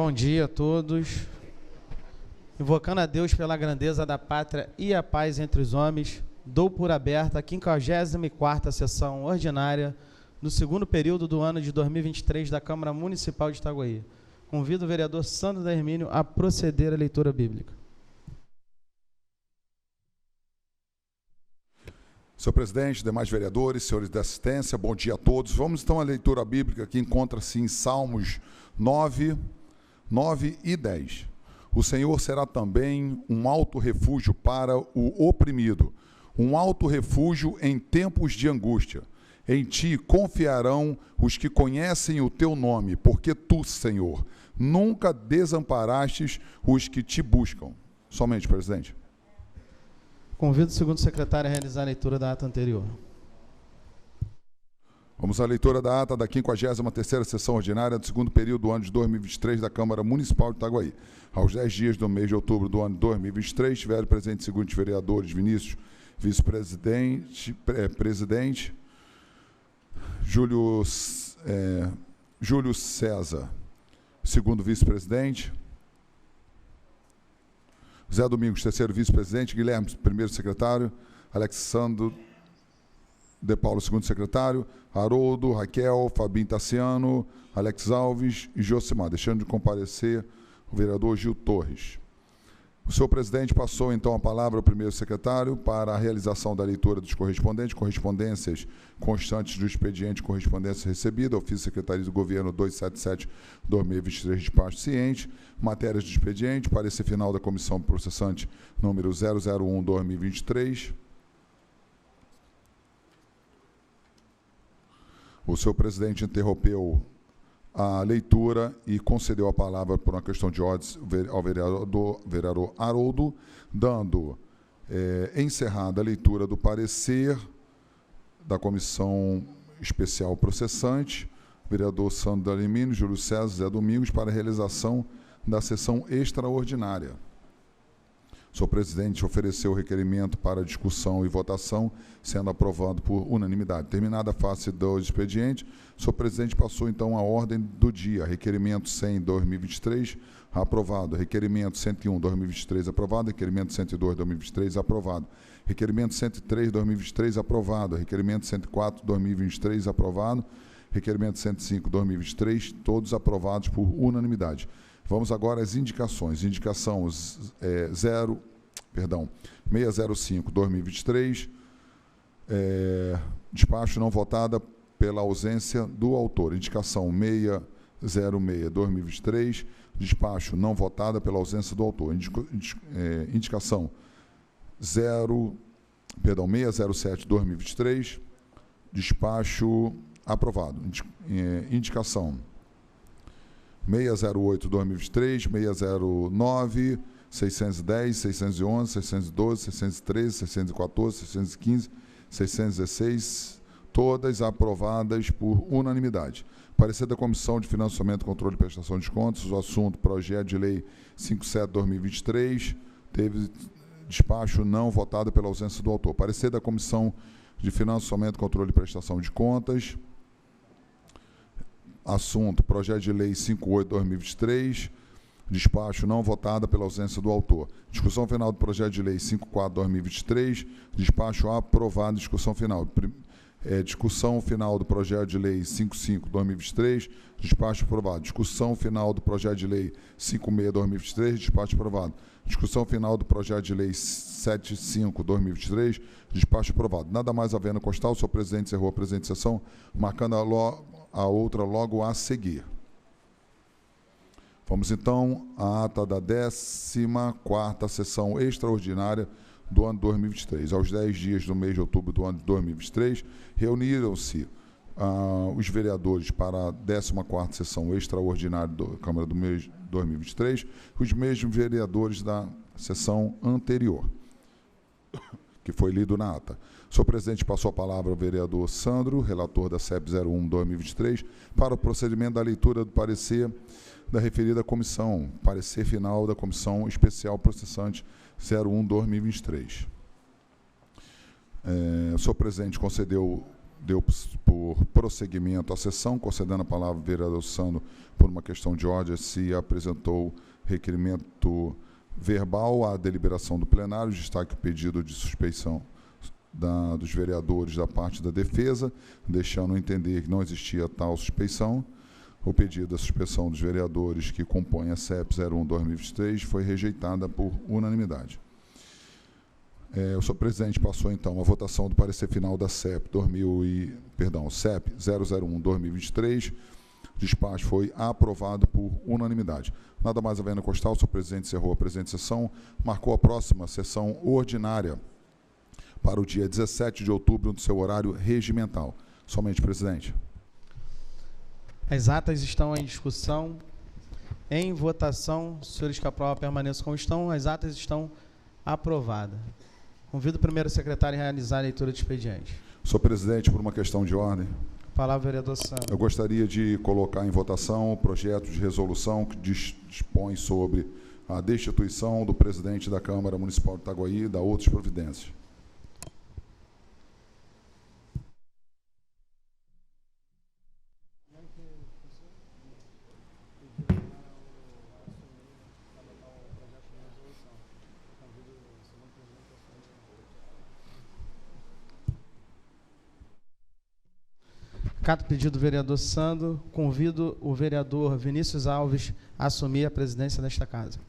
Bom dia a todos. Invocando a Deus pela grandeza da pátria e a paz entre os homens, dou por aberta a 54ª sessão ordinária do segundo período do ano de 2023 da Câmara Municipal de Itaguaí. Convido o vereador Sandro da Hermínio a proceder à leitura bíblica. Senhor presidente, demais vereadores, senhores da assistência, bom dia a todos. Vamos então à leitura bíblica que encontra-se em Salmos 9 e 10. O Senhor será também um alto refúgio para o oprimido, um alto refúgio em tempos de angústia. Em ti confiarão os que conhecem o teu nome, porque tu, Senhor, nunca desamparastes os que te buscam. Somente, presidente. Convido o segundo secretário a realizar a leitura da ata anterior. Vamos à leitura da ata da 53ª sessão ordinária do segundo período do ano de 2023 da Câmara Municipal de Itaguaí. Aos 10 dias do mês de outubro do ano de 2023, estiveram presentes os seguintes vereadores: Vinícius, vice-presidente, presidente, Júlio César, segundo vice-presidente, Zé Domingos, terceiro vice-presidente, Guilherme, primeiro secretário, Alexandro de Paulo, segundo secretário, Haroldo, Raquel, Fabinho Tassiano, Alex Alves e Josimar, deixando de comparecer o vereador Gil Torres. O senhor presidente passou então a palavra ao primeiro secretário para a realização da leitura dos correspondências constantes do expediente correspondência recebida, ofício Secretaria do Governo 277/2023, despacho ciente, matérias do expediente, parecer final da comissão processante número 001/2023. O senhor presidente interrompeu a leitura e concedeu a palavra por uma questão de ordem ao vereador Haroldo, dando encerrada a leitura do parecer da Comissão Especial Processante, vereador Sandro da Hermínio, Júlio César, Zé Domingos, para a realização da sessão extraordinária. O senhor presidente ofereceu o requerimento para discussão e votação, sendo aprovado por unanimidade. Terminada a face do expediente, o senhor presidente passou então a ordem do dia. Requerimento 100/2023, aprovado. Requerimento 101/2023, aprovado. Requerimento 102/2023, aprovado. Requerimento 103/2023, aprovado. Requerimento 104/2023, aprovado. Requerimento 105/2023, todos aprovados por unanimidade. Vamos agora às indicações. Indicação 605/2023, despacho não votada pela ausência do autor. Indicação 606/2023, despacho não votada pela ausência do autor. Indicação 607/2023, despacho aprovado. Indicação 608/2023, 609, 610, 611, 612, 613, 614, 615, 616, todas aprovadas por unanimidade. Parecer da Comissão de Financiamento, Controle e Prestação de Contas, o assunto projeto de lei 57/2023, teve despacho não votado pela ausência do autor. Parecer da Comissão de Financiamento, Controle e Prestação de Contas, assunto, projeto de lei 58/2023, despacho não votada pela ausência do autor. Discussão final do projeto de lei 54/2023, despacho aprovado. Discussão final. Discussão final do projeto de lei 55/2023, despacho aprovado. Discussão final do projeto de lei 56/2023, despacho aprovado. Discussão final do projeto de lei 75/2023, despacho aprovado. Nada mais havendo constar, o senhor presidente encerrou a presente sessão, marcando a outra logo a seguir. Vamos então à ata da 14ª sessão extraordinária do ano 2023. Aos 10 dias do mês de outubro do ano de 2023, reuniram-se os vereadores para a 14ª sessão extraordinária da Câmara do mês de 2023, os mesmos vereadores da sessão anterior, que foi lido na ata. O senhor presidente passou a palavra ao vereador Sandro, relator da CEP 01/2023, para o procedimento da leitura do parecer da referida comissão, parecer final da Comissão Especial Processante 01/2023. O senhor presidente concedeu deu por prosseguimento à sessão, concedendo a palavra ao vereador Sandro por uma questão de ordem, se apresentou requerimento verbal à deliberação do plenário, destaque o pedido de suspeição dos vereadores da parte da defesa, deixando entender que não existia tal suspeição. O pedido da suspensão dos vereadores que compõem a CEP 01/2023 foi rejeitada por unanimidade. O senhor presidente passou, então, a votação do parecer final da CEP 001/2023. O despacho foi aprovado por unanimidade. Nada mais havendo constar, o senhor presidente encerrou a presente sessão, marcou a próxima sessão ordinária para o dia 17 de outubro, no seu horário regimental. Somente, presidente. As atas estão em discussão, em votação. Os senhores que aprovam permaneçam como estão. As atas estão aprovadas. Convido o primeiro secretário a realizar a leitura do expediente. Senhor presidente, por uma questão de ordem. Palavra, vereador Sandro. Eu gostaria de colocar em votação o projeto de resolução que dispõe sobre a destituição do presidente da Câmara Municipal de Itaguaí e da outras providências. Acato o pedido do vereador Sandro, convido o vereador Vinícius Alves a assumir a presidência desta casa.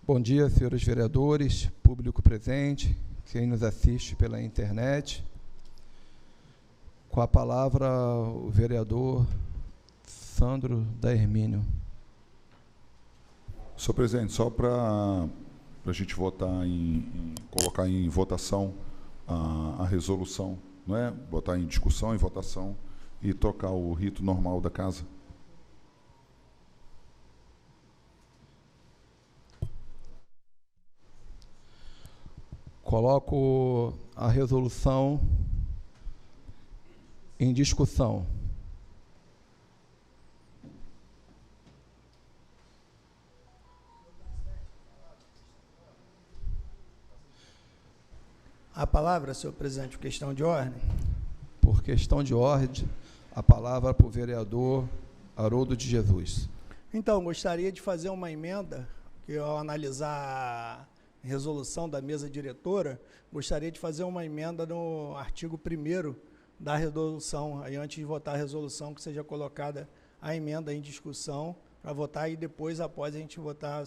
Bom dia, senhores vereadores, público presente, quem nos assiste pela internet. Com a palavra, o vereador Sandro da Hermínio. Senhor presidente, só para a gente votar colocar em votação a resolução, não é? Botar em discussão, em votação e trocar o rito normal da casa. Coloco a resolução em discussão. A palavra, senhor presidente, por questão de ordem. Por questão de ordem, a palavra para o vereador Haroldo de Jesus. Então, gostaria de fazer uma emenda, que ao analisar a resolução da mesa diretora, gostaria de fazer uma emenda no artigo 1º da resolução, aí antes de votar a resolução, que seja colocada a emenda em discussão, para votar e depois, após a gente votar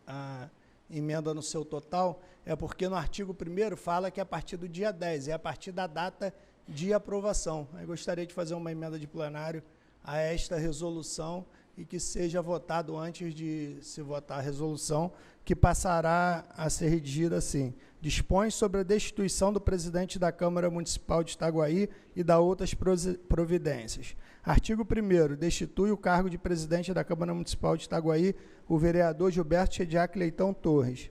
a emenda no seu total, é porque no artigo 1º fala que é a partir do dia 10, é a partir da data de aprovação. Eu gostaria de fazer uma emenda de plenário a esta resolução e que seja votado antes de se votar a resolução, que passará a ser redigida assim: dispõe sobre a destituição do presidente da Câmara Municipal de Itaguaí e da outras providências. Artigo 1º, destitui o cargo de presidente da Câmara Municipal de Itaguaí o vereador Gilberto Chediak Leitão Torres.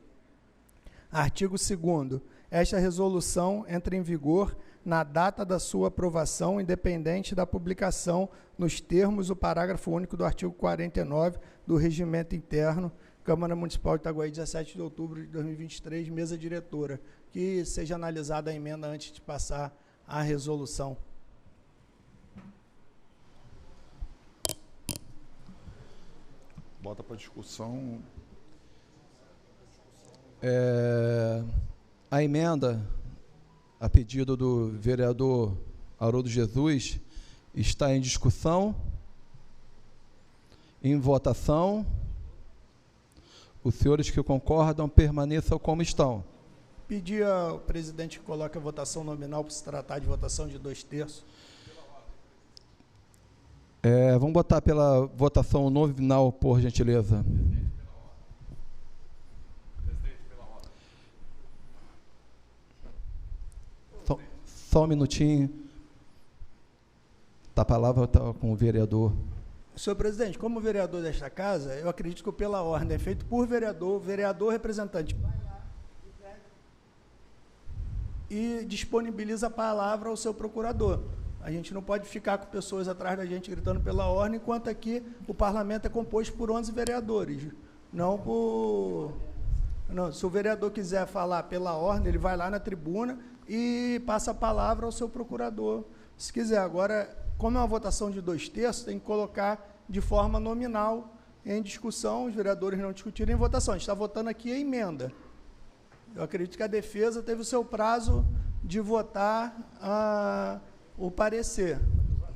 Artigo 2º, esta resolução entra em vigor na data da sua aprovação, independente da publicação nos termos do parágrafo único do artigo 49 do Regimento Interno, Câmara Municipal de Itaguaí, 17 de outubro de 2023, mesa diretora, que seja analisada a emenda antes de passar a resolução. Bota para discussão. A emenda, a pedido do vereador Haroldo Jesus, está em discussão, em votação. Os senhores que concordam permaneçam como estão. Pedir ao presidente que coloque a votação nominal para se tratar de votação de 2/3. Vamos botar pela votação nominal, por gentileza. Só um minutinho. A palavra está com o vereador. Senhor presidente, como vereador desta casa, eu acredito que pela ordem é feito por vereador, vereador representante e disponibiliza a palavra ao seu procurador. A gente não pode ficar com pessoas atrás da gente gritando pela ordem, enquanto aqui o parlamento é composto por 11 vereadores. Não por... Não, se o vereador quiser falar pela ordem, ele vai lá na tribuna e passa a palavra ao seu procurador, se quiser. Agora, como é uma votação de 2/3, tem que colocar de forma nominal em discussão, os vereadores não discutirem em votação. A gente está votando aqui a emenda. Eu acredito que a defesa teve o seu prazo de votar o parecer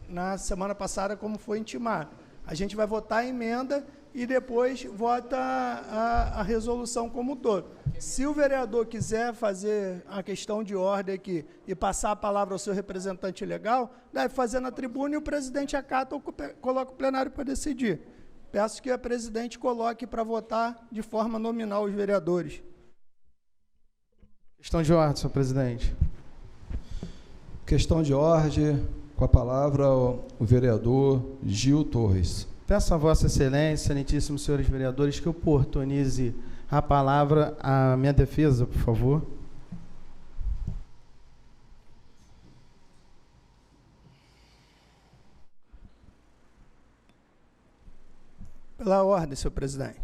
na semana passada, como foi intimado. A gente vai votar a emenda e depois vota a resolução como um todo. Se o vereador quiser fazer a questão de ordem aqui e passar a palavra ao seu representante legal, deve fazer na tribuna e o presidente acata ou coloca o plenário para decidir. Peço que a presidente coloque para votar de forma nominal os vereadores. Questão de ordem, senhor presidente. Questão de ordem, com a palavra o vereador Gil Torres. Peço a Vossa Excelência, excelentíssimos senhores vereadores, que oportunize a palavra à minha defesa, por favor. Pela ordem, senhor presidente.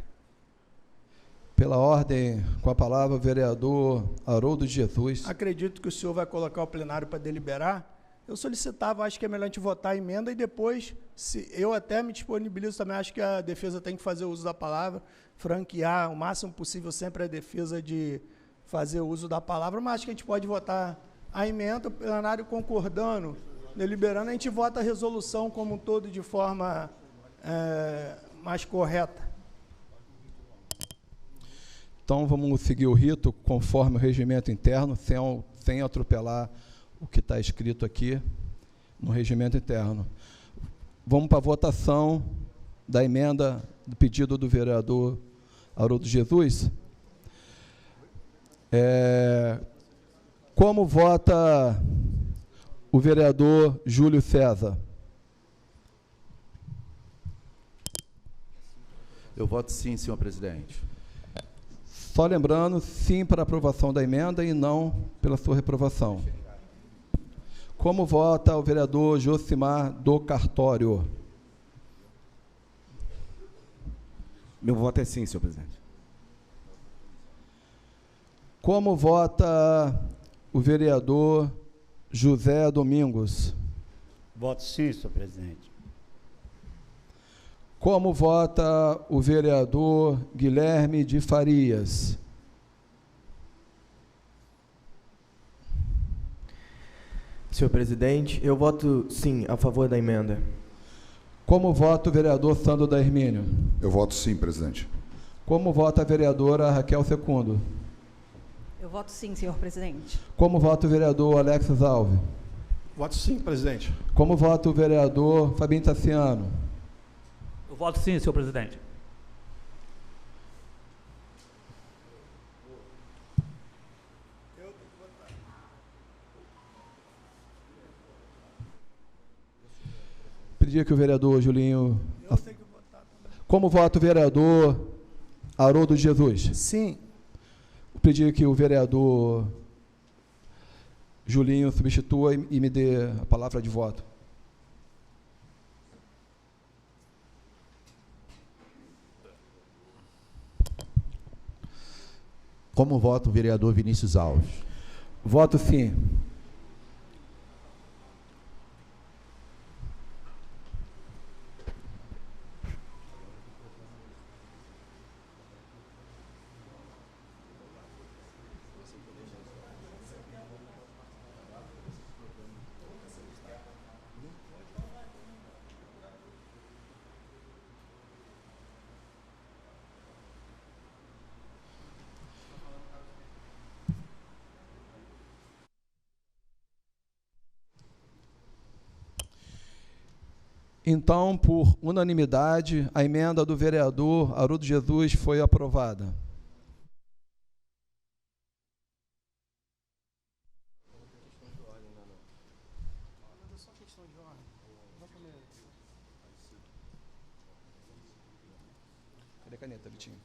Pela ordem, com a palavra o vereador Haroldo de Jesus. Acredito que o senhor vai colocar o plenário para deliberar. Eu solicitava, acho que é melhor a gente votar a emenda e depois, se eu até me disponibilizo também, acho que a defesa tem que fazer uso da palavra, franquear o máximo possível sempre a defesa de fazer uso da palavra, mas acho que a gente pode votar a emenda, o plenário concordando, deliberando, a gente vota a resolução como um todo de forma mais correta. Então, vamos seguir o rito conforme o regimento interno, sem atropelar o que está escrito aqui no regimento interno. Vamos para a votação da emenda do pedido do vereador Haroldo Jesus. Como vota o vereador Júlio César? Eu voto sim, senhor presidente. Só lembrando, sim para a aprovação da emenda e não pela sua reprovação. Como vota o vereador Josimar do Cartório? Meu voto é sim, senhor presidente. Como vota o vereador José Domingos? Voto sim, senhor presidente. Como vota o vereador Guilherme de Farias? Senhor presidente, eu voto sim a favor da emenda. Como vota o vereador Sandro da Hermínio? Eu voto sim, presidente. Como vota a vereadora Raquel Secundo? Eu voto sim, senhor presidente. Como vota o vereador Alexis Alves? Voto sim, presidente. Como vota o vereador Fabinho Tassiano? Eu voto sim, senhor presidente. Pedir que o vereador Julinho... Como vota o vereador Haroldo de Jesus? Sim. Pedir que o vereador Julinho substitua e me dê a palavra de voto. Como vota o vereador Vinícius Alves? Voto sim. Então, por unanimidade, a emenda do vereador Haroldo Jesus foi aprovada. Cadê a caneta, Vitinho?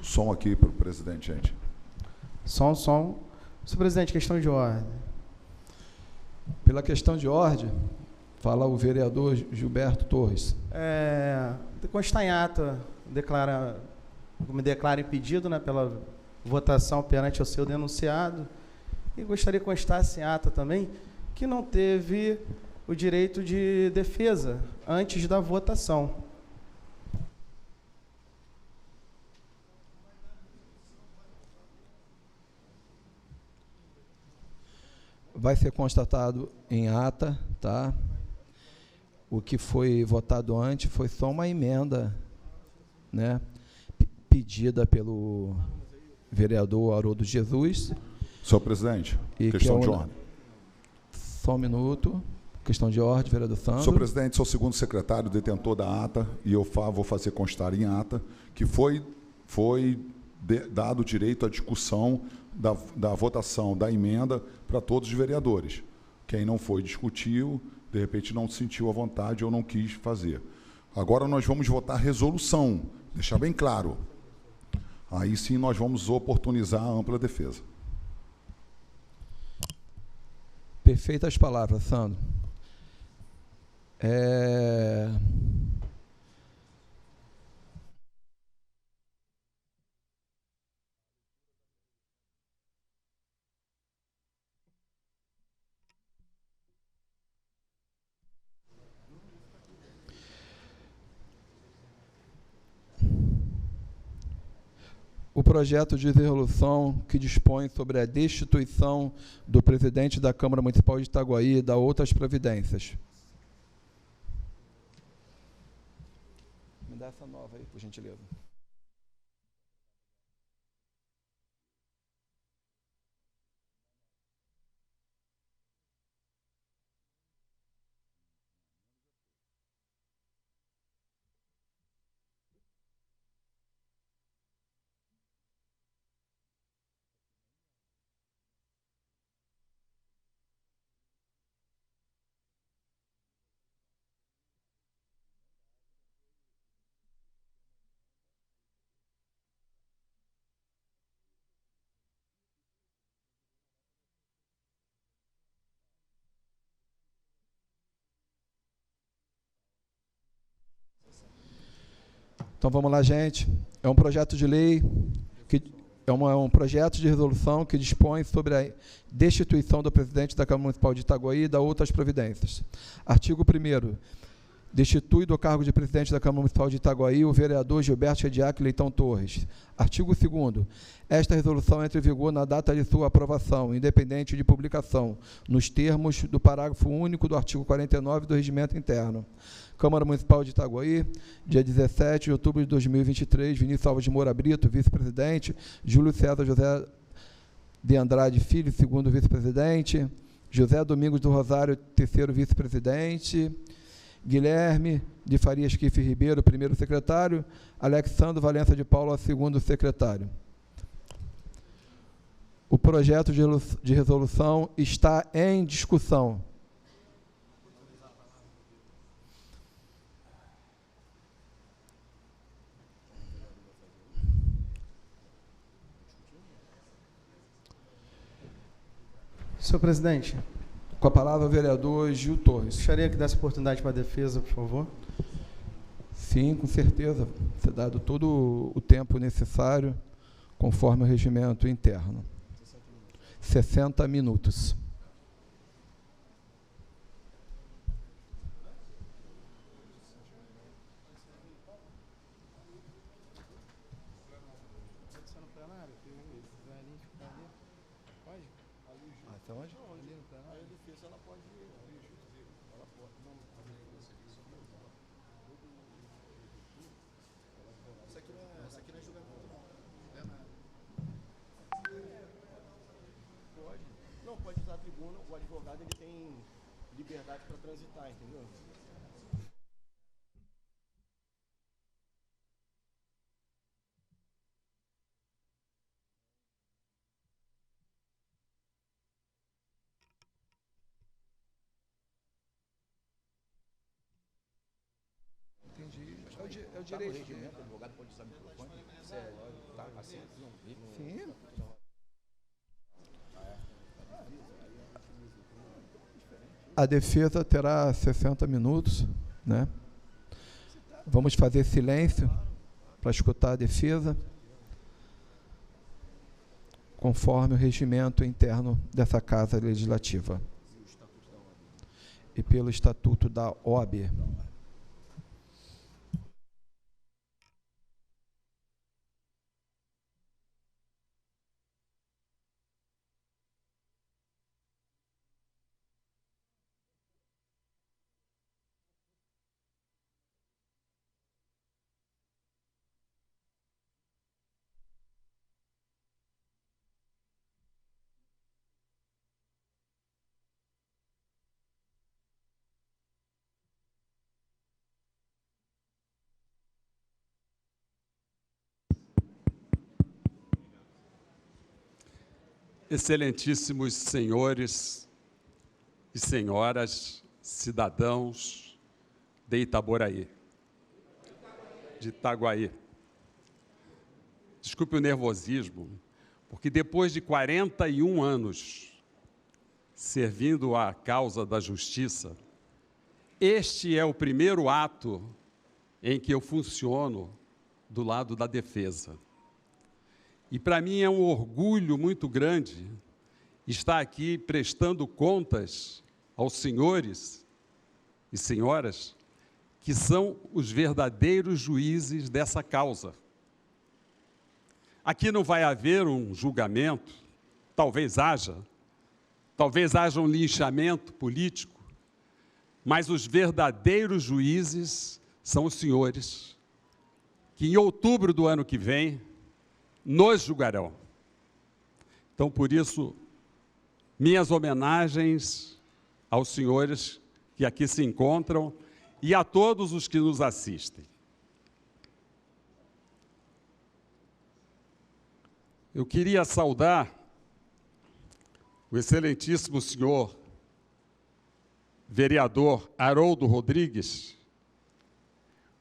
Som aqui para o presidente, gente. Som. Senhor presidente, questão de ordem. Pela questão de ordem, fala o vereador Gilberto Torres. Constar em ata, me declaro impedido, né, pela votação perante o seu denunciado. E gostaria que constasse em ata também que não teve o direito de defesa antes da votação. Vai ser constatado em ata, tá? O que foi votado antes foi só uma emenda, né, pedida pelo vereador Haroldo Jesus. Senhor presidente, questão de ordem. Só um minuto. Questão de ordem, vereador Sandro. Senhor presidente, sou o segundo secretário, detentor da ata, e eu vou fazer constar em ata que foi dado direito à discussão da votação da emenda para todos os vereadores. Quem não foi discutiu, de repente não sentiu a vontade ou não quis fazer. Agora nós vamos votar resolução, deixar bem claro. Aí sim nós vamos oportunizar a ampla defesa. Perfeitas palavras, Sandro. O projeto de resolução que dispõe sobre a destituição do presidente da Câmara Municipal de Itaguaí e da outras providências. Me dá essa nova aí, por gentileza. Então vamos lá, gente. É um projeto de lei, um projeto de resolução que dispõe sobre a destituição do presidente da Câmara Municipal de Itaguaí e da outras providências. Artigo 1º. Destitui do cargo de presidente da Câmara Municipal de Itaguaí o vereador Gilberto Chediak Leitão Torres. Artigo 2º. Esta resolução entra em vigor na data de sua aprovação, independente de publicação, nos termos do parágrafo único do artigo 49 do Regimento Interno. Câmara Municipal de Itaguaí, dia 17 de outubro de 2023, Vinícius Alves de Moura Brito, vice-presidente, Júlio César José de Andrade Filho, segundo vice-presidente, José Domingos do Rosário, terceiro vice-presidente, Guilherme de Farias Kiff Ribeiro, primeiro secretário, Alexandre Valença de Paula, segundo secretário. O projeto de resolução está em discussão. Senhor presidente. Com a palavra o vereador Gil Torres. Gostaria que desse oportunidade para a defesa, por favor. Sim, com certeza. Ser dado todo o tempo necessário, conforme o regimento interno. 60 minutos. Não, pode usar a tribuna, o advogado ele tem liberdade para transitar, entendeu? Entendi. É o direitinho. advogado pode usar o microfone. Tá assim, Sim. A defesa terá 60 minutos, né? Vamos fazer silêncio para escutar a defesa, conforme o regimento interno dessa Casa Legislativa e pelo Estatuto da OAB. Excelentíssimos senhores e senhoras, cidadãos de Itaboraí, de Itaguaí. Desculpe o nervosismo, porque depois de 41 anos servindo à causa da justiça, este é o primeiro ato em que eu funciono do lado da defesa. E para mim é um orgulho muito grande estar aqui prestando contas aos senhores e senhoras que são os verdadeiros juízes dessa causa. Aqui não vai haver um julgamento, talvez haja um linchamento político, mas os verdadeiros juízes são os senhores, que em outubro do ano que vem nos julgarão. Então, por isso, minhas homenagens aos senhores que aqui se encontram e a todos os que nos assistem. Eu queria saudar o excelentíssimo senhor vereador Haroldo Rodrigues,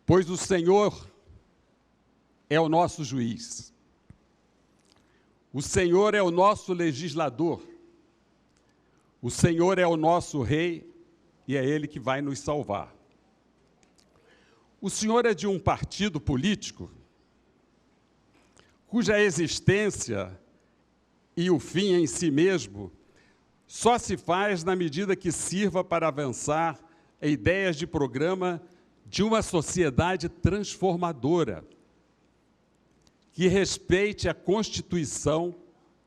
pois o senhor é o nosso juiz. O Senhor é o nosso legislador, o Senhor é o nosso rei e é Ele que vai nos salvar. O Senhor é de um partido político cuja existência e o fim em si mesmo só se faz na medida que sirva para avançar ideias de programa de uma sociedade transformadora, que respeite a Constituição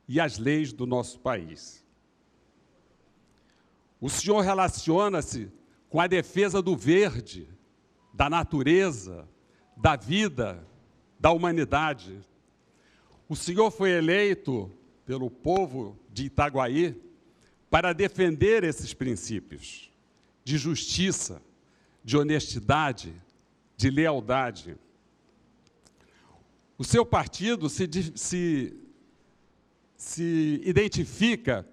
e as leis do nosso país. O senhor relaciona-se com a defesa do verde, da natureza, da vida, da humanidade. O senhor foi eleito pelo povo de Itaguaí para defender esses princípios de justiça, de honestidade, de lealdade. O seu partido se identifica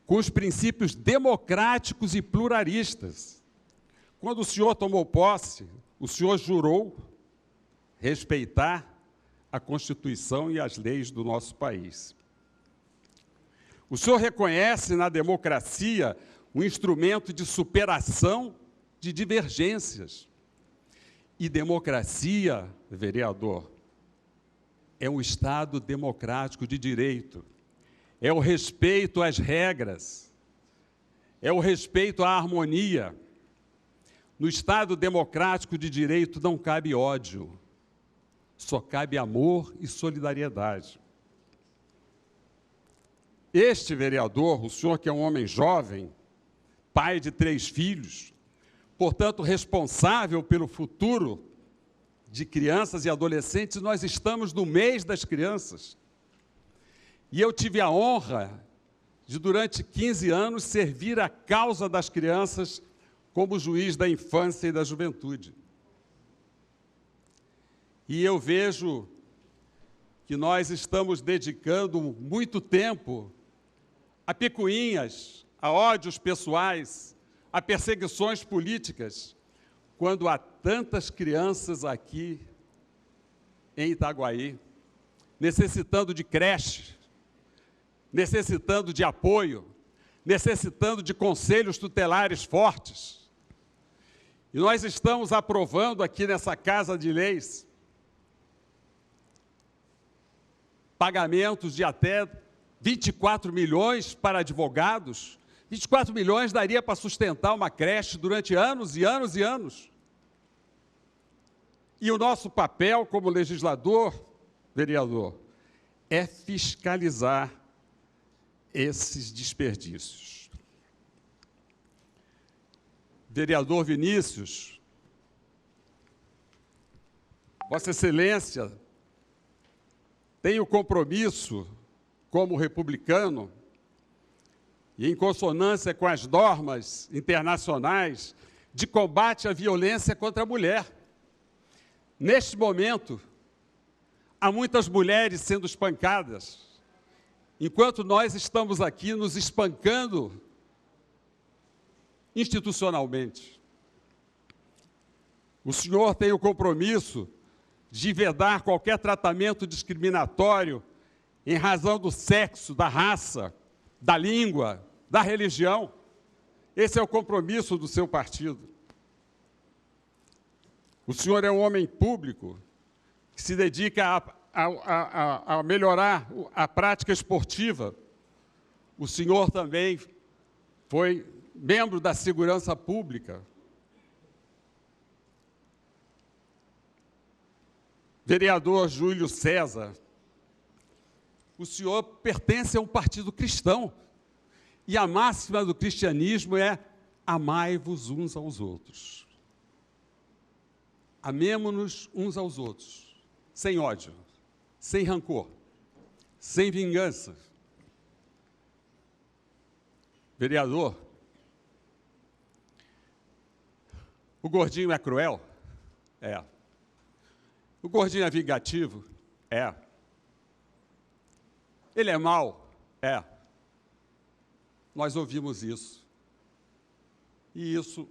com os princípios democráticos e pluralistas. Quando o senhor tomou posse, o senhor jurou respeitar a Constituição e as leis do nosso país. O senhor reconhece na democracia um instrumento de superação de divergências. E democracia, vereador, é um Estado democrático de direito, é o respeito às regras, é o respeito à harmonia. No Estado democrático de direito não cabe ódio, só cabe amor e solidariedade. Este vereador, o senhor que é um homem jovem, pai de 3 filhos, portanto responsável pelo futuro de crianças e adolescentes, nós estamos no mês das crianças. E eu tive a honra de, durante 15 anos, servir a causa das crianças como juiz da infância e da juventude. E eu vejo que nós estamos dedicando muito tempo a picuinhas, a ódios pessoais, a perseguições políticas, quando há tantas crianças aqui em Itaguaí, necessitando de creche, necessitando de apoio, necessitando de conselhos tutelares fortes. E nós estamos aprovando aqui nessa Casa de Leis pagamentos de até 24 milhões para advogados. 24 milhões daria para sustentar uma creche durante anos e anos e anos. E o nosso papel como legislador, vereador, é fiscalizar esses desperdícios. Vereador Vinícius, Vossa Excelência tem o compromisso, como republicano, e em consonância com as normas internacionais, de combate à violência contra a mulher. Neste momento, há muitas mulheres sendo espancadas, enquanto nós estamos aqui nos espancando institucionalmente. O senhor tem o compromisso de vedar qualquer tratamento discriminatório em razão do sexo, da raça, da língua, da religião. Esse é o compromisso do seu partido. O senhor é um homem público que se dedica a melhorar a prática esportiva. O senhor também foi membro da segurança pública. Vereador Júlio César, o senhor pertence a um partido cristão, e a máxima do cristianismo é amai-vos uns aos outros. Amemo-nos uns aos outros, sem ódio, sem rancor, sem vingança. Vereador, o gordinho é cruel? É. O gordinho é vingativo? É. Ele é mau? É. Nós ouvimos isso. E isso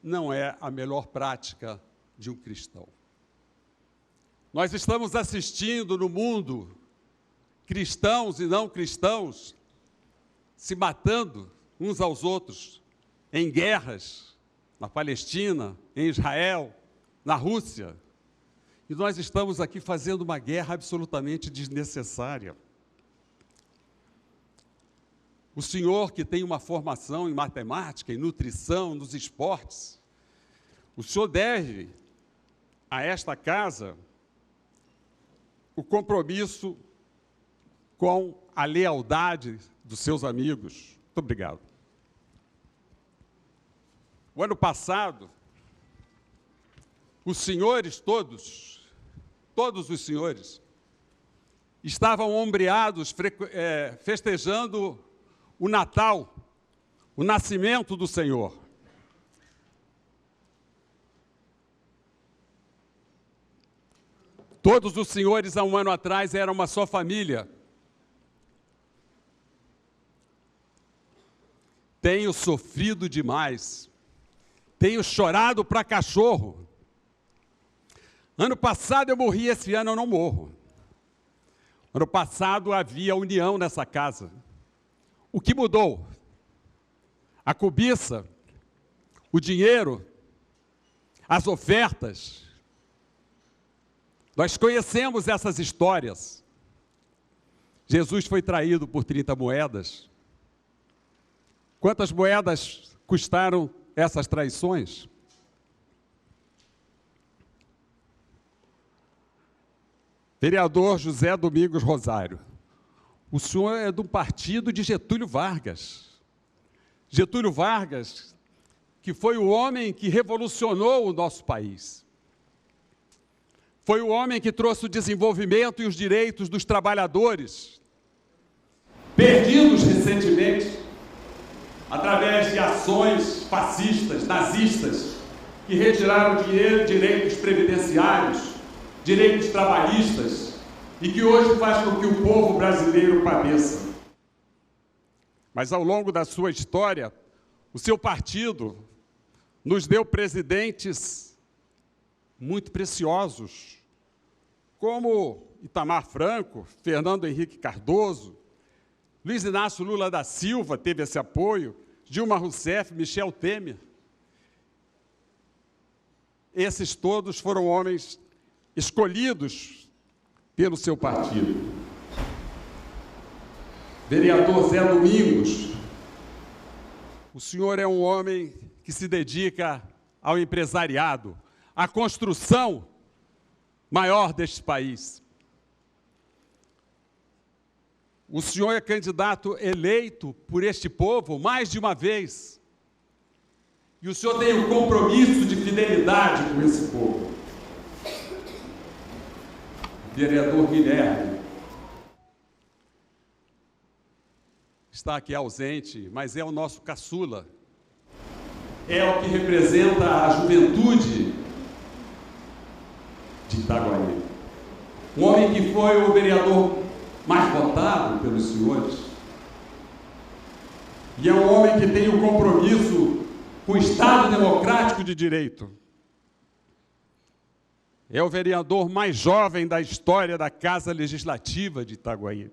não é a melhor prática de um cristão. Nós estamos assistindo no mundo cristãos e não cristãos se matando uns aos outros em guerras, na Palestina, em Israel, na Rússia. E nós estamos aqui fazendo uma guerra absolutamente desnecessária. O senhor que tem uma formação em matemática, em nutrição, nos esportes, o senhor deve a esta casa o compromisso com a lealdade dos seus amigos. Muito obrigado. O ano passado, os senhores todos os senhores, estavam ombreados, festejando o Natal, o nascimento do Senhor. Todos os senhores, há um ano atrás, eram uma só família. Tenho sofrido demais. Tenho chorado para cachorro. Ano passado eu morri, esse ano eu não morro. Ano passado havia união nessa casa. O que mudou? A cobiça, o dinheiro, as ofertas. Nós conhecemos essas histórias. Jesus foi traído por 30 moedas. Quantas moedas custaram essas traições? Vereador José Domingos Rosário, o senhor é do partido de Getúlio Vargas. Getúlio Vargas, que foi o homem que revolucionou o nosso país. Foi o homem que trouxe o desenvolvimento e os direitos dos trabalhadores, perdidos recentemente, através de ações fascistas, nazistas, que retiraram dinheiro, direitos previdenciários, direitos trabalhistas, e que hoje faz com que o povo brasileiro padeça. Mas ao longo da sua história, o seu partido nos deu presidentes muito preciosos, como Itamar Franco, Fernando Henrique Cardoso, Luiz Inácio Lula da Silva teve esse apoio, Dilma Rousseff, Michel Temer. Esses todos foram homens escolhidos pelo seu partido. Vereador Zé Domingos, o senhor é um homem que se dedica ao empresariado, à construção maior deste país. O senhor é candidato eleito por este povo mais de uma vez. E o senhor tem um compromisso de fidelidade com esse povo. Vereador Guilherme está aqui ausente, mas é o nosso caçula. É o que representa a juventude de Itaguaí. Um homem que foi o vereador mais votado pelos senhores. E é um homem que tem um compromisso com o Estado Democrático de Direito. É o vereador mais jovem da história da Casa Legislativa de Itaguaí.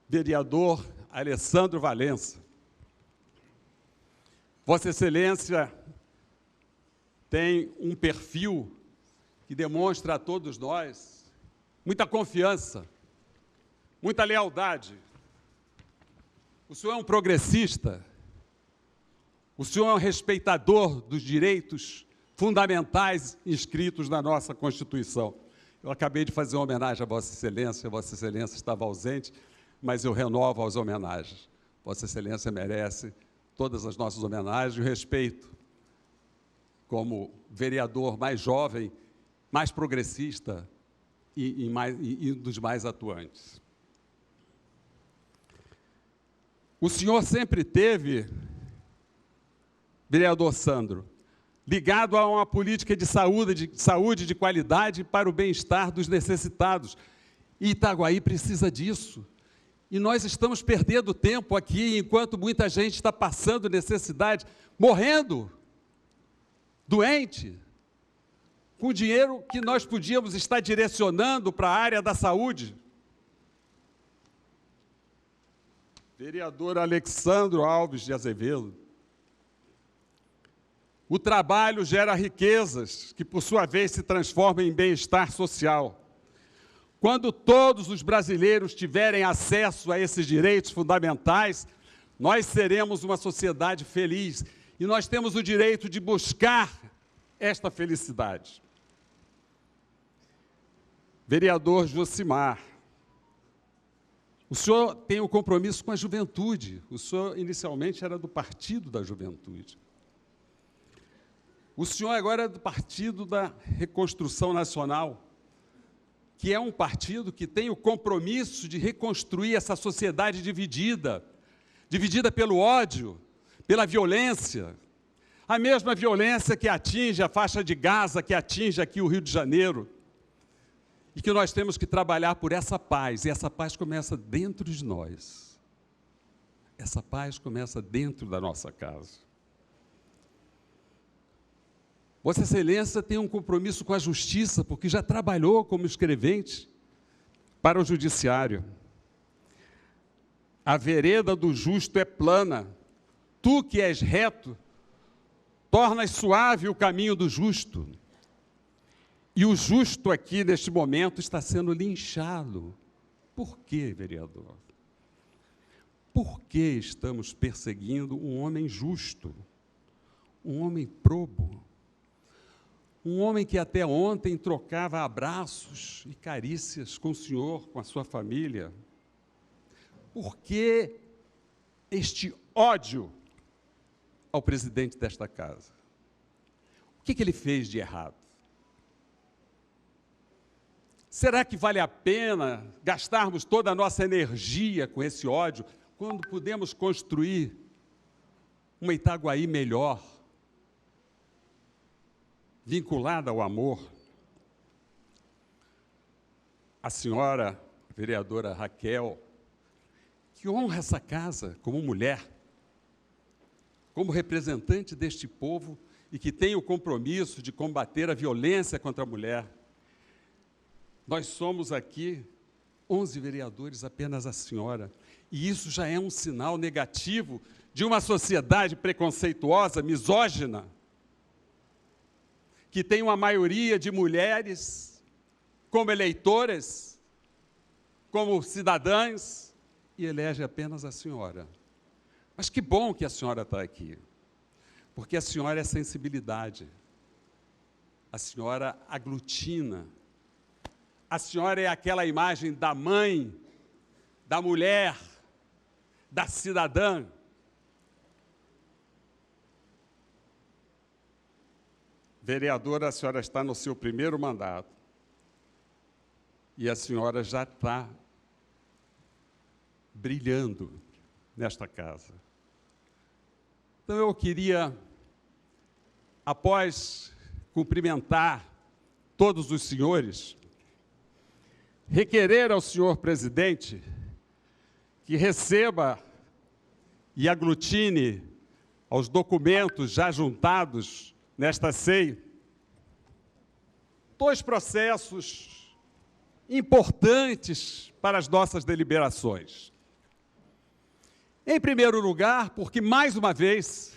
Vereador Alessandro Valença. Vossa Excelência tem um perfil que demonstra a todos nós muita confiança, muita lealdade. O senhor é um progressista, o senhor é um respeitador dos direitos fundamentais inscritos na nossa Constituição. Eu acabei de fazer uma homenagem a Vossa Excelência estava ausente, mas eu renovo as homenagens. Vossa Excelência merece todas as nossas homenagens e o respeito como vereador mais jovem, mais progressista e dos mais atuantes. O senhor sempre teve, vereador Sandro, ligado a uma política de saúde de qualidade para o bem-estar dos necessitados. E Itaguaí precisa disso. E nós estamos perdendo tempo aqui, enquanto muita gente está passando necessidade, morrendo, doente, com dinheiro que nós podíamos estar direcionando para a área da saúde. Vereador Alexandro Alves de Azevedo. O trabalho gera riquezas, que por sua vez se transformam em bem-estar social. Quando todos os brasileiros tiverem acesso a esses direitos fundamentais, nós seremos uma sociedade feliz. E nós temos o direito de buscar esta felicidade. Vereador Josimar, o senhor tem um compromisso com a juventude. O senhor inicialmente era do Partido da Juventude. O senhor agora é do Partido da Reconstrução Nacional, que é um partido que tem o compromisso de reconstruir essa sociedade dividida, dividida pelo ódio, pela violência, a mesma violência que atinge a faixa de Gaza, que atinge aqui o Rio de Janeiro, e que nós temos que trabalhar por essa paz, e essa paz começa dentro de nós. Essa paz começa dentro da nossa casa. Vossa Excelência tem um compromisso com a justiça, porque já trabalhou como escrevente para o judiciário. A vereda do justo é plana. Tu que és reto, tornas suave o caminho do justo. E o justo aqui, neste momento, está sendo linchado. Por quê, vereador? Por que estamos perseguindo um homem justo, um homem probo? Um homem que até ontem trocava abraços e carícias com o senhor, com a sua família. Por que este ódio ao presidente desta casa? O que ele fez de errado? Será que vale a pena gastarmos toda a nossa energia com esse ódio, quando podemos construir uma Itaguaí melhor, vinculada ao amor? A senhora vereadora Raquel, que honra essa casa como mulher, como representante deste povo e que tem o compromisso de combater a violência contra a mulher, Nós somos aqui 11 vereadores, apenas a senhora. E isso já é um sinal negativo de uma sociedade preconceituosa, misógina, que tem uma maioria de mulheres como eleitoras, como cidadãs, e elege apenas a senhora. Mas que bom que a senhora está aqui, porque a senhora é sensibilidade, a senhora aglutina, a senhora é aquela imagem da mãe, da mulher, da cidadã. Vereadora, a senhora está no seu primeiro mandato e a senhora já está brilhando nesta casa. Então, eu queria, após cumprimentar todos os senhores, requerer ao senhor presidente que receba e aglutine aos documentos já juntados nesta CEI 2 processos importantes para as nossas deliberações. Em primeiro lugar, porque mais uma vez,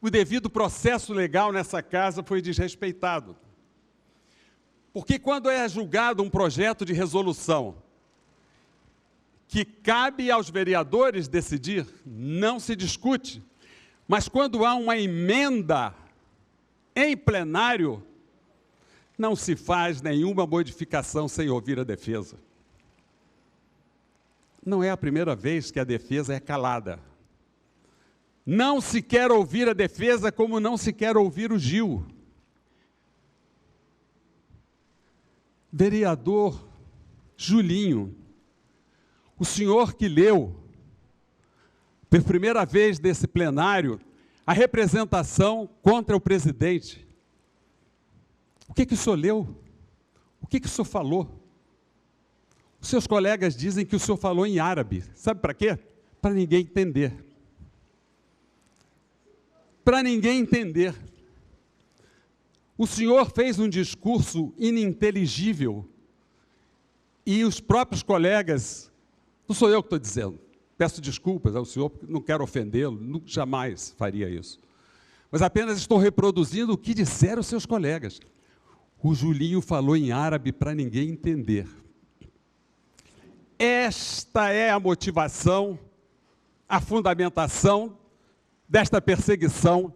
o devido processo legal nessa casa foi desrespeitado. Porque quando é julgado um projeto de resolução que cabe aos vereadores decidir, não se discute. Mas quando há uma emenda em plenário, não se faz nenhuma modificação sem ouvir a defesa. Não é a primeira vez que a defesa é calada. Não se quer ouvir a defesa como não se quer ouvir o Gil. Vereador Julinho, o senhor que leu, pela primeira vez nesse plenário, a representação contra o presidente. O que o senhor leu? O que o senhor falou? Os seus colegas dizem que o senhor falou em árabe. Sabe para quê? Para ninguém entender. Para ninguém entender. O senhor fez um discurso ininteligível e os próprios colegas, não sou eu que estou dizendo, peço desculpas ao senhor, porque não quero ofendê-lo, jamais faria isso. Mas apenas estou reproduzindo o que disseram os seus colegas. O Julinho falou em árabe para ninguém entender. Esta é a motivação, a fundamentação desta perseguição,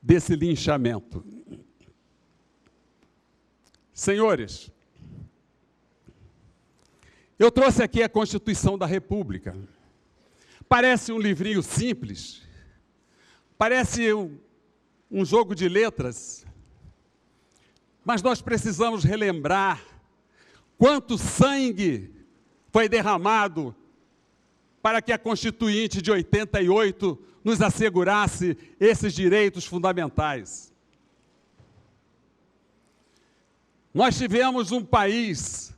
desse linchamento. Senhores, eu trouxe aqui a Constituição da República. Parece um livrinho simples, parece um jogo de letras, mas nós precisamos relembrar quanto sangue foi derramado para que a Constituinte de 88 nos assegurasse esses direitos fundamentais. Nós tivemos um país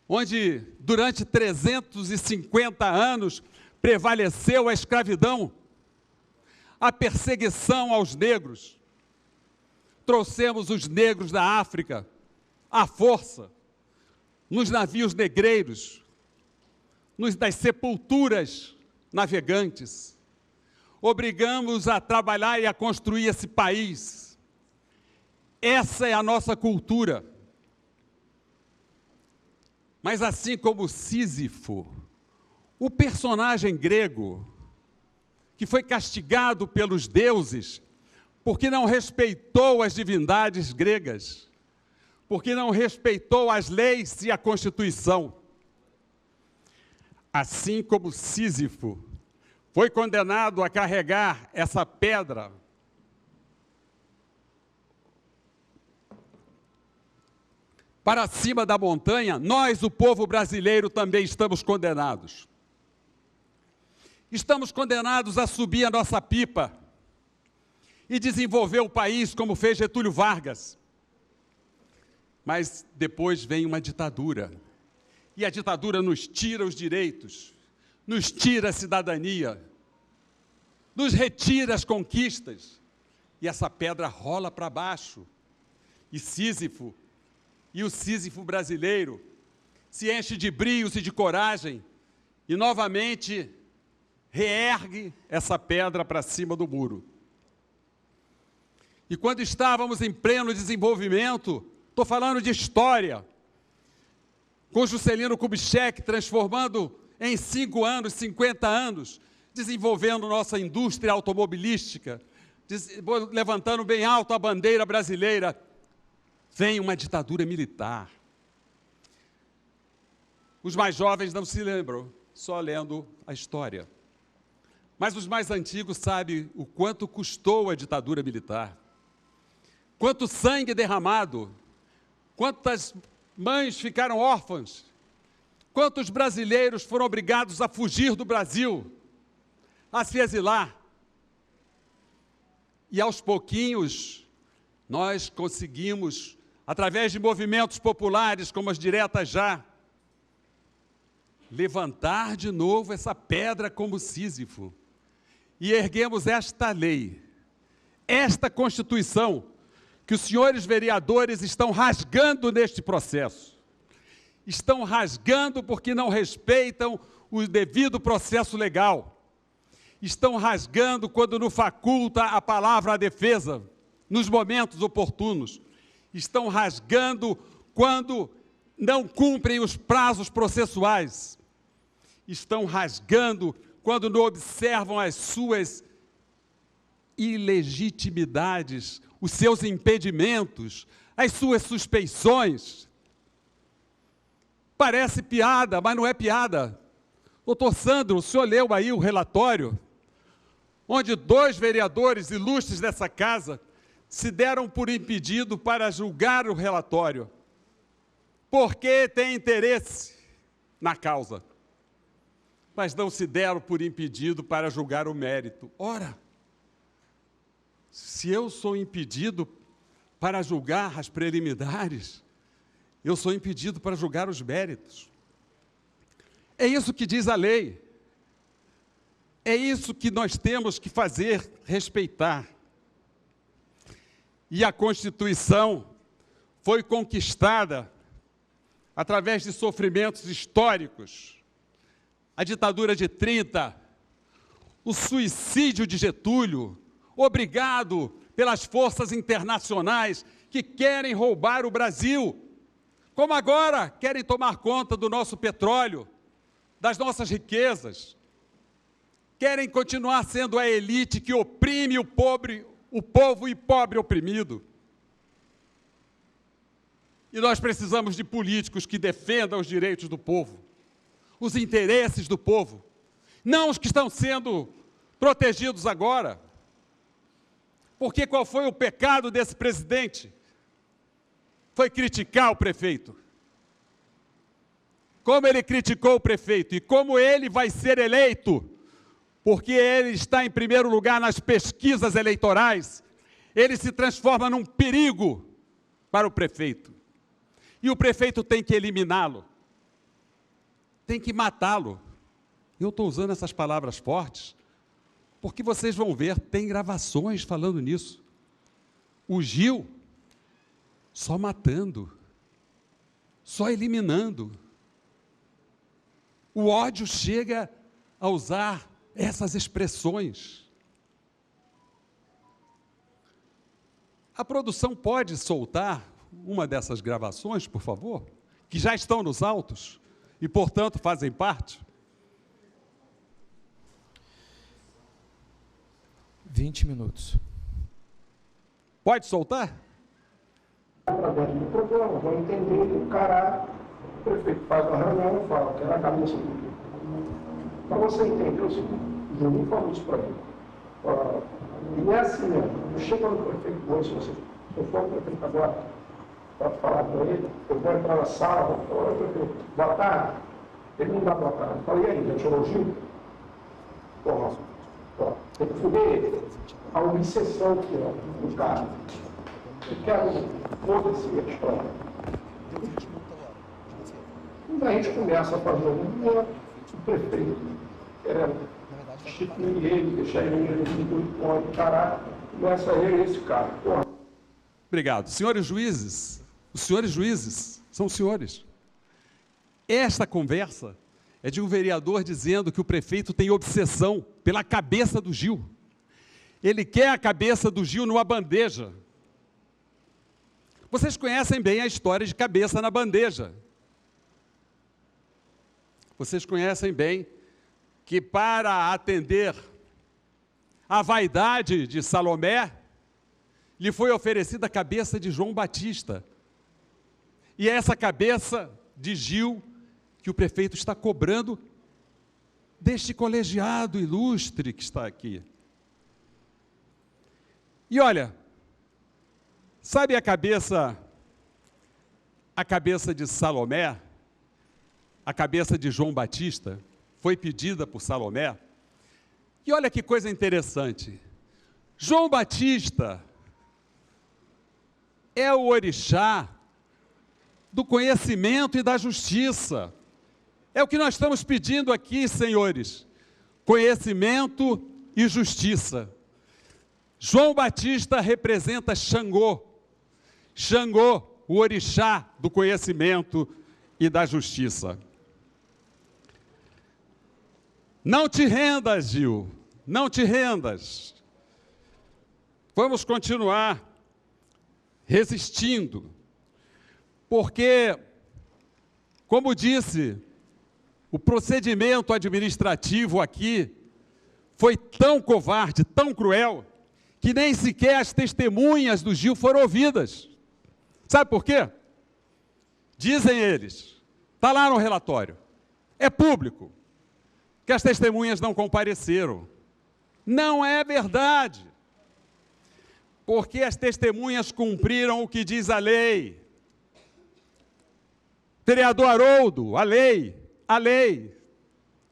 onde, durante 350 anos, prevaleceu a escravidão, a perseguição aos negros. Trouxemos os negros da África à força, nos navios negreiros, das sepulturas navegantes. Obrigamos a trabalhar e a construir esse país. Essa é a nossa cultura. Mas assim como Sísifo, o personagem grego, que foi castigado pelos deuses, porque não respeitou as divindades gregas, porque não respeitou as leis e a Constituição. Assim como Sísifo foi condenado a carregar essa pedra para cima da montanha, nós, o povo brasileiro, também estamos condenados. Estamos condenados a subir a nossa pipa e desenvolver o país como fez Getúlio Vargas. Mas depois vem uma ditadura. E a ditadura nos tira os direitos, nos tira a cidadania, nos retira as conquistas. E essa pedra rola para baixo. e Sísifo, e o Sísifo brasileiro se enche de brios e de coragem e novamente reergue essa pedra para cima do muro. E quando estávamos em pleno desenvolvimento, estou falando de história, com Juscelino Kubitschek transformando em 5 anos, 50 anos, desenvolvendo nossa indústria automobilística, levantando bem alto a bandeira brasileira, vem uma ditadura militar. Os mais jovens não se lembram, só lendo a história. Mas os mais antigos sabem o quanto custou a ditadura militar. Quanto sangue derramado, quantas mães ficaram órfãs, quantos brasileiros foram obrigados a fugir do Brasil, a se exilar. E aos pouquinhos, nós conseguimos, através de movimentos populares, como as Diretas Já, levantar de novo essa pedra como Sísifo. E erguemos esta lei, esta Constituição, que os senhores vereadores estão rasgando neste processo. Estão rasgando porque não respeitam o devido processo legal. Estão rasgando quando não faculta a palavra à defesa, nos momentos oportunos. Estão rasgando quando não cumprem os prazos processuais. Estão rasgando quando não observam as suas ilegitimidades, os seus impedimentos, as suas suspeições. Parece piada, mas não é piada. Doutor Sandro, o senhor leu aí o relatório, onde 2 vereadores ilustres dessa casa se deram por impedido para julgar o relatório, porque tem interesse na causa, mas não se deram por impedido para julgar o mérito. Ora, se eu sou impedido para julgar as preliminares, eu sou impedido para julgar os méritos. É isso que diz a lei. É isso que nós temos que fazer respeitar. E a Constituição foi conquistada através de sofrimentos históricos. A ditadura de 30, o suicídio de Getúlio, obrigado pelas forças internacionais que querem roubar o Brasil, como agora querem tomar conta do nosso petróleo, das nossas riquezas, querem continuar sendo a elite que oprime o povo e pobre oprimido. E nós precisamos de políticos que defendam os direitos do povo, os interesses do povo, não os que estão sendo protegidos agora. Porque qual foi o pecado desse presidente? Foi criticar o prefeito. Como ele criticou o prefeito e como ele vai ser eleito, porque ele está em primeiro lugar nas pesquisas eleitorais, ele se transforma num perigo para o prefeito. E o prefeito tem que eliminá-lo, tem que matá-lo. Eu estou usando essas palavras fortes, porque vocês vão ver, tem gravações falando nisso. O Gil, só matando, só eliminando. O ódio chega a usar essas expressões. A produção pode soltar uma dessas gravações, por favor? Que já estão nos autos e, portanto, fazem parte? 20 minutos. Pode soltar? Para dentro do programa, vão entender, encarar. O prefeito faz uma reunião e fala, quero a cabeça do tudo. Para você entender o seguinte, o Juninho falou isso para ele. E é assim mesmo, chega no prefeito hoje, se eu for o prefeito agora, para falar para ele, eu vou entrar na sala, vou falar, prefeito, boa tarde. Ele não dá boa tarde. Eu falei, e aí, já tirou o Gil? Porra, tem que fuder a obsessão que é do cara. Eu quero foda-se a história. E a gente começa a fazer um movimento, o prefeito querendo instituir ele, deixar ele no caralho, começa ele e esse cara. Porra. Obrigado. Senhores juízes, os senhores juízes são os senhores. Esta conversa é de um vereador dizendo que o prefeito tem obsessão pela cabeça do Gil. Ele quer a cabeça do Gil numa bandeja. Vocês conhecem bem a história de cabeça na bandeja. Vocês conhecem bem que para atender a vaidade de Salomé, lhe foi oferecida a cabeça de João Batista. E é essa cabeça de Gil que o prefeito está cobrando deste colegiado ilustre que está aqui. E olha, sabe a cabeça de Salomé, a cabeça de João Batista, foi pedida por Salomé? E olha que coisa interessante, João Batista é o orixá do conhecimento e da justiça. É o que nós estamos pedindo aqui, senhores, conhecimento e justiça. João Batista representa Xangô, Xangô, o orixá do conhecimento e da justiça. Não te rendas, Gil, não te rendas. Vamos continuar resistindo, porque, como disse, o procedimento administrativo aqui foi tão covarde, tão cruel, que nem sequer as testemunhas do Gil foram ouvidas. Sabe por quê? Dizem eles, está lá no relatório, é público, que as testemunhas não compareceram. Não é verdade, porque as testemunhas cumpriram o que diz a lei. Vereador Haroldo, a lei,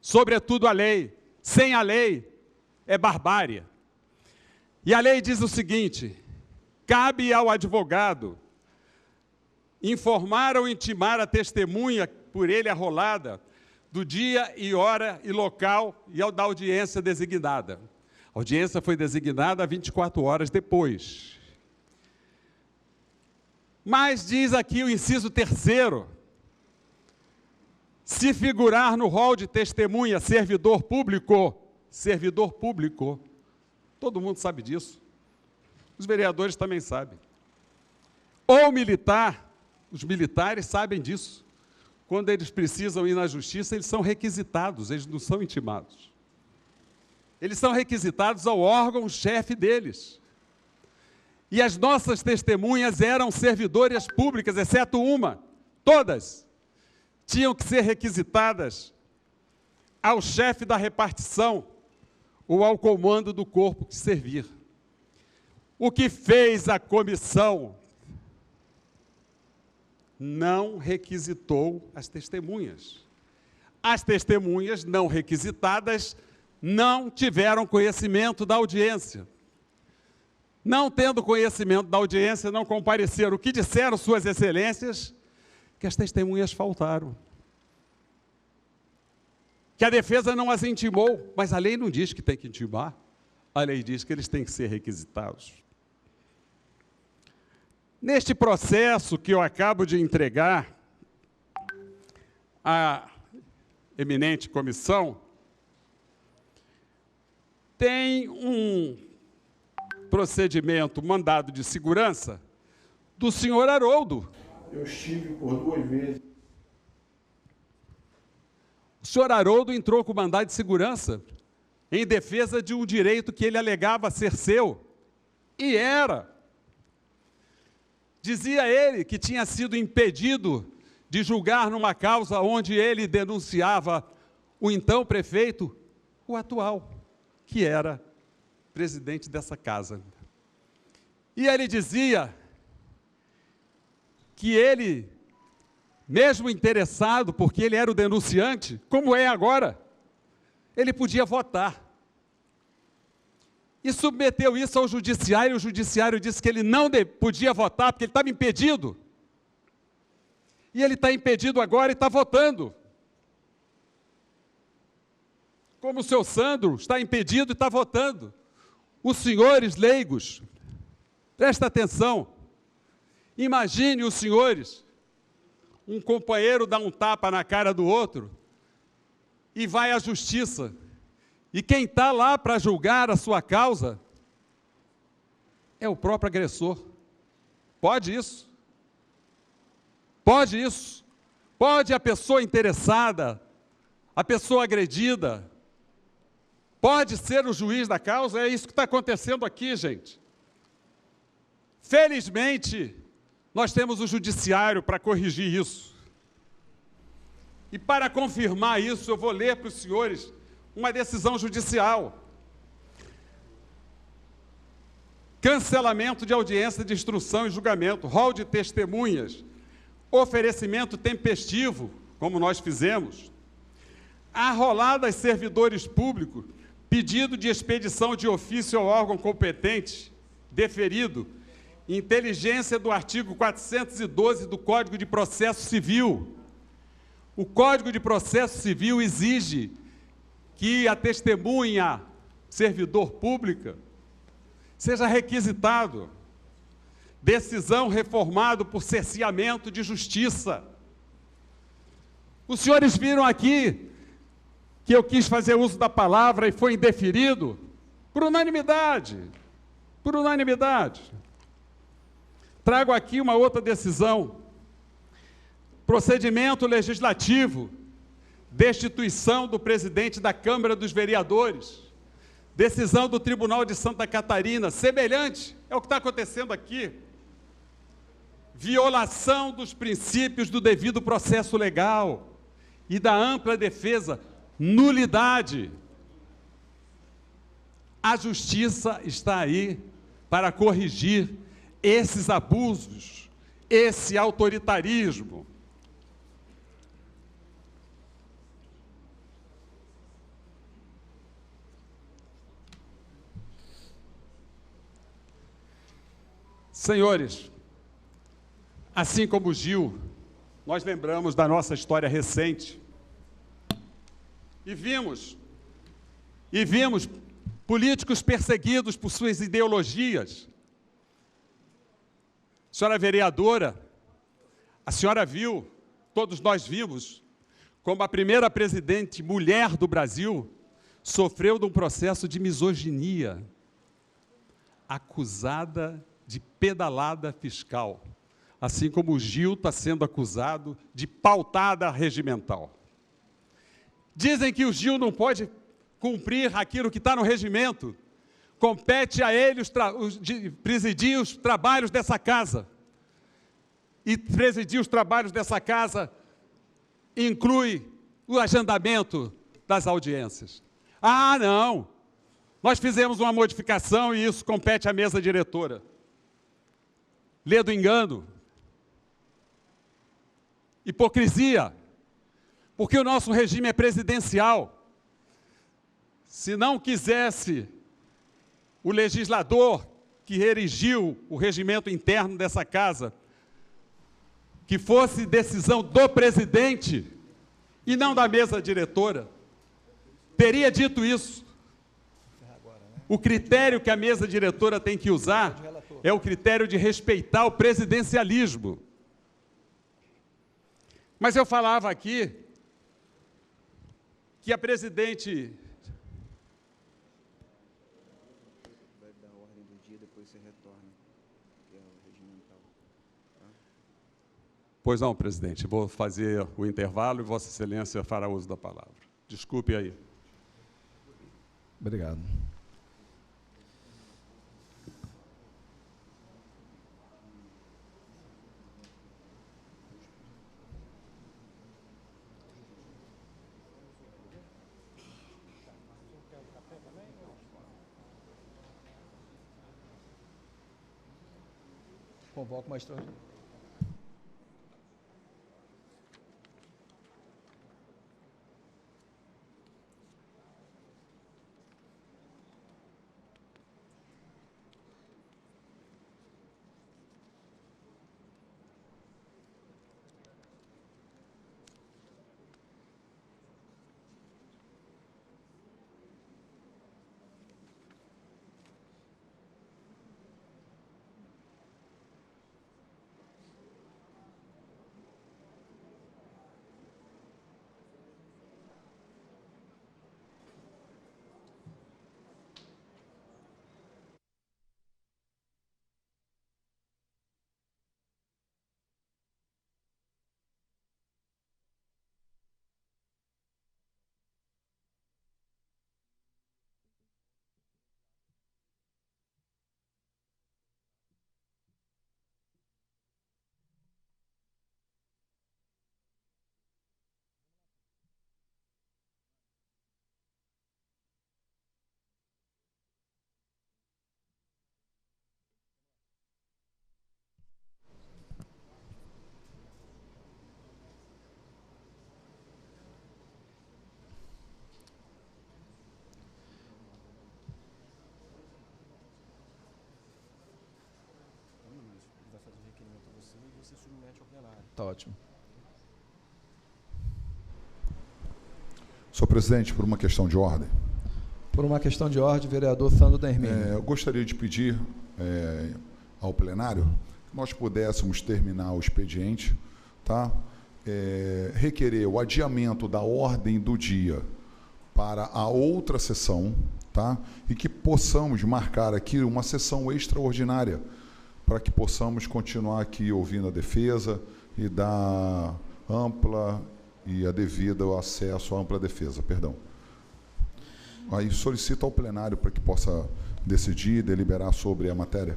sobretudo a lei, sem a lei é barbárie. E a lei diz o seguinte: cabe ao advogado informar ou intimar a testemunha por ele arrolada do dia e hora e local e da audiência designada. A audiência foi designada 24 horas depois. Mas diz aqui o inciso 3º, se figurar no rol de testemunha servidor público, todo mundo sabe disso, os vereadores também sabem, ou militar, os militares sabem disso, quando eles precisam ir na justiça, eles são requisitados, eles não são intimados. Eles são requisitados ao órgão-chefe deles. E as nossas testemunhas eram servidoras públicas, exceto uma, todas tinham que ser requisitadas ao chefe da repartição ou ao comando do corpo que servir. O que fez a comissão? Não requisitou as testemunhas. As testemunhas não requisitadas não tiveram conhecimento da audiência. Não tendo conhecimento da audiência, não compareceram. O que disseram suas excelências? Que as testemunhas faltaram. Que a defesa não as intimou, mas a lei não diz que tem que intimar. A lei diz que eles têm que ser requisitados. Neste processo que eu acabo de entregar à eminente comissão, tem um procedimento, mandado de segurança, do senhor Haroldo. Eu estive por 2 vezes. O senhor Haroldo entrou com mandado de segurança em defesa de um direito que ele alegava ser seu. E era. Dizia ele que tinha sido impedido de julgar numa causa onde ele denunciava o então prefeito, o atual, que era presidente dessa casa. E ele dizia que ele, mesmo interessado, porque ele era o denunciante, como é agora, ele podia votar. E submeteu isso ao judiciário, e o judiciário disse que ele não podia votar, porque ele estava impedido. E ele está impedido agora e está votando. Como o seu Sandro está impedido e está votando. Os senhores leigos, presta atenção, Imagine os senhores, um companheiro dá um tapa na cara do outro e vai à justiça. E quem está lá para julgar a sua causa é o próprio agressor. Pode isso? Pode isso? Pode a pessoa interessada, a pessoa agredida, pode ser o juiz da causa? É isso que está acontecendo aqui, gente. Felizmente, nós temos o judiciário para corrigir isso. E para confirmar isso, eu vou ler para os senhores uma decisão judicial. Cancelamento de audiência de instrução e julgamento, rol de testemunhas, oferecimento tempestivo, como nós fizemos, arrolada a servidores públicos, pedido de expedição de ofício ao órgão competente, deferido, inteligência do artigo 412 do Código de Processo Civil. O Código de Processo Civil exige que a testemunha, servidor pública, seja requisitado. Decisão reformado por cerceamento de justiça. Os senhores viram aqui que eu quis fazer uso da palavra e foi indeferido por unanimidade. Por unanimidade. Trago aqui uma outra decisão. Procedimento legislativo, destituição do presidente da Câmara dos Vereadores. Decisão do Tribunal de Santa Catarina, semelhante é o que está acontecendo aqui. Violação dos princípios do devido processo legal e da ampla defesa, nulidade. A justiça está aí para corrigir esses abusos, esse autoritarismo. Senhores, assim como Gil, nós lembramos da nossa história recente e vimos políticos perseguidos por suas ideologias. Senhora vereadora, a senhora viu, todos nós vimos, como a primeira presidente mulher do Brasil sofreu de um processo de misoginia, acusada de pedalada fiscal, assim como o Gil está sendo acusado de pautada regimental. Dizem que o Gil não pode cumprir aquilo que está no regimento, compete a ele presidir os trabalhos dessa casa. E presidir os trabalhos dessa casa inclui o agendamento das audiências. Ah, não! Nós fizemos uma modificação e isso compete à mesa diretora. Lê do engano. Hipocrisia. Porque o nosso regime é presidencial. Se não quisesse o legislador que erigiu o regimento interno dessa casa, que fosse decisão do presidente e não da mesa diretora, teria dito isso. O critério que a mesa diretora tem que usar é o critério de respeitar o presidencialismo. Mas eu falava aqui que a presidente... Vai dar a ordem do dia, depois você retorna, que é o regimental. Tá? Pois não, presidente. Vou fazer o intervalo e Vossa Excelência fará uso da palavra. Desculpe aí. Obrigado. Convoco uma extraordinária. Está ótimo. Senhor presidente, por uma questão de ordem. Por uma questão de ordem, vereador Sandro da Hermínia. Eu gostaria de pedir ao plenário que nós pudéssemos terminar o expediente, tá? Requerer o adiamento da ordem do dia para a outra sessão, tá? E que possamos marcar aqui uma sessão extraordinária para que possamos continuar aqui ouvindo a defesa e dar ampla e a devido acesso à ampla defesa, perdão. Aí solicito ao plenário para que possa decidir, deliberar sobre a matéria.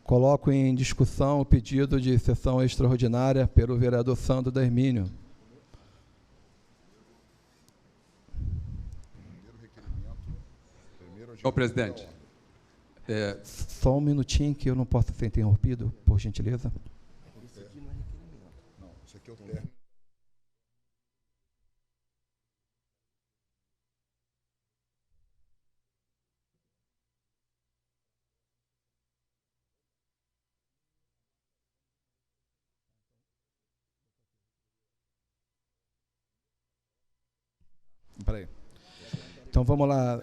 Coloco em discussão o pedido de sessão extraordinária pelo vereador Sandro da Hermínio. Senhor presidente. Só um minutinho que eu não posso ser interrompido, por gentileza. Não, isso aqui é o término. Peraí. Então vamos lá.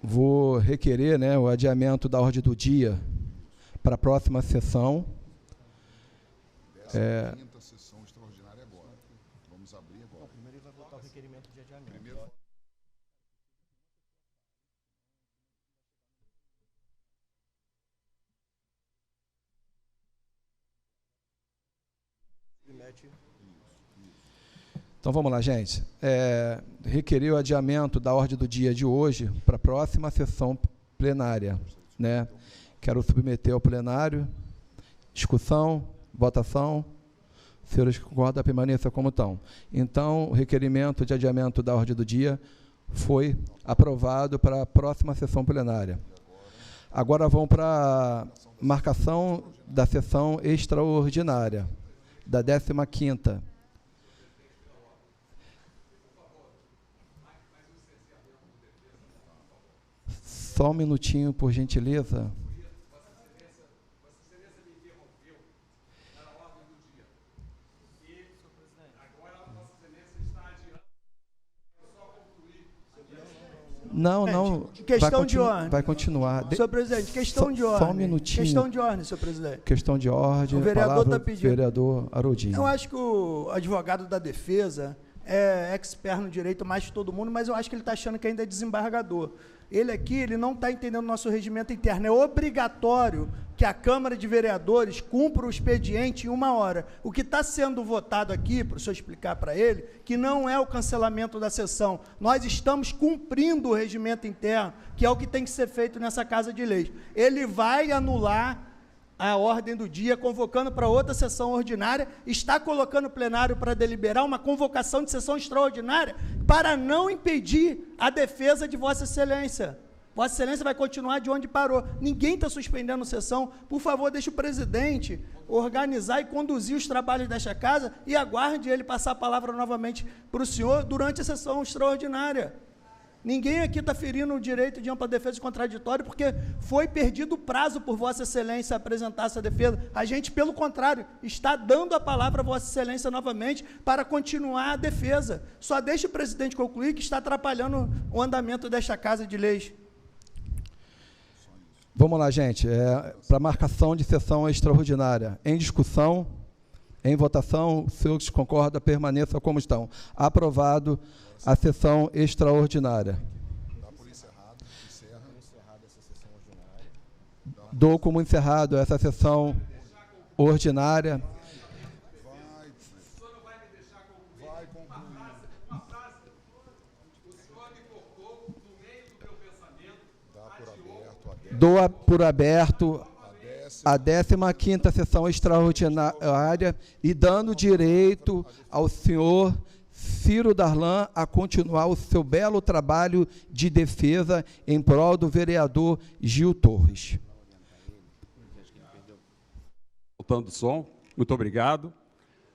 Vou requerer, né, o adiamento da ordem do dia para a próxima sessão. Quinta sessão extraordinária agora. Vamos abrir agora. Primeiro ele vai votar o requerimento de adiamento. Então vamos lá, gente. Requerer o adiamento da ordem do dia de hoje para a próxima sessão plenária, né? Quero submeter ao plenário. Discussão, votação. Senhores que concordam, permaneça como estão. Então, o requerimento de adiamento da ordem do dia foi aprovado para a próxima sessão plenária. Agora vamos para a marcação da sessão extraordinária, da 15ª. Só um minutinho, por gentileza. Não. Questão de ordem. Vai continuar. Senhor presidente, questão de ordem. Só um minutinho. Questão de ordem, senhor presidente. Questão de ordem. O vereador está pedindo. Vereador Haroldinho. Eu acho que o advogado da defesa é expert no direito mais que todo mundo, mas eu acho que ele está achando que ainda é desembargador. Ele aqui, ele não está entendendo o nosso regimento interno. É obrigatório que a Câmara de Vereadores cumpra o expediente em 1 hora. O que está sendo votado aqui, para o senhor explicar para ele, que não é o cancelamento da sessão. Nós estamos cumprindo o regimento interno, que é o que tem que ser feito nessa Casa de Leis. Ele vai anular a ordem do dia, convocando para outra sessão ordinária, está colocando o plenário para deliberar uma convocação de sessão extraordinária para não impedir a defesa de Vossa Excelência. Vossa Excelência vai continuar de onde parou. Ninguém está suspendendo sessão. Por favor, deixe o presidente organizar e conduzir os trabalhos desta casa e aguarde ele passar a palavra novamente para o senhor durante a sessão extraordinária. Ninguém aqui está ferindo o direito de ampla defesa e contraditório, porque foi perdido o prazo por Vossa Excelência apresentar essa defesa. A gente, pelo contrário, está dando a palavra a Vossa Excelência novamente para continuar a defesa. Só deixe o presidente concluir, que está atrapalhando o andamento desta Casa de Leis. Vamos lá, gente. Para marcação de sessão extraordinária. Em discussão, em votação, os senhores concordam, permaneçam como estão. Aprovado a sessão extraordinária. Dou como encerrado essa sessão ordinária. Dou por aberto a 15ª sessão extraordinária e dando direito ao senhor Ciro Darlan a continuar o seu belo trabalho de defesa em prol do vereador Gil Torres. Voltando o som, muito obrigado.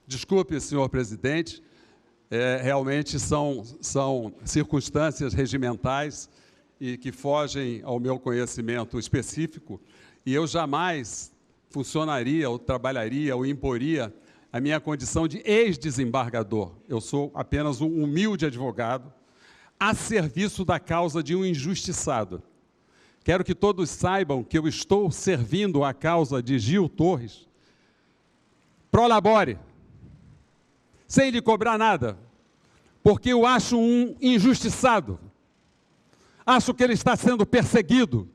Desculpe, senhor presidente, realmente são circunstâncias regimentais e que fogem ao meu conhecimento específico, e eu jamais funcionaria, ou trabalharia, ou imporia a minha condição de ex-desembargador. Eu sou apenas um humilde advogado a serviço da causa de um injustiçado. Quero que todos saibam que eu estou servindo a causa de Gil Torres pro labore, sem lhe cobrar nada, porque eu acho um injustiçado. Acho que ele está sendo perseguido.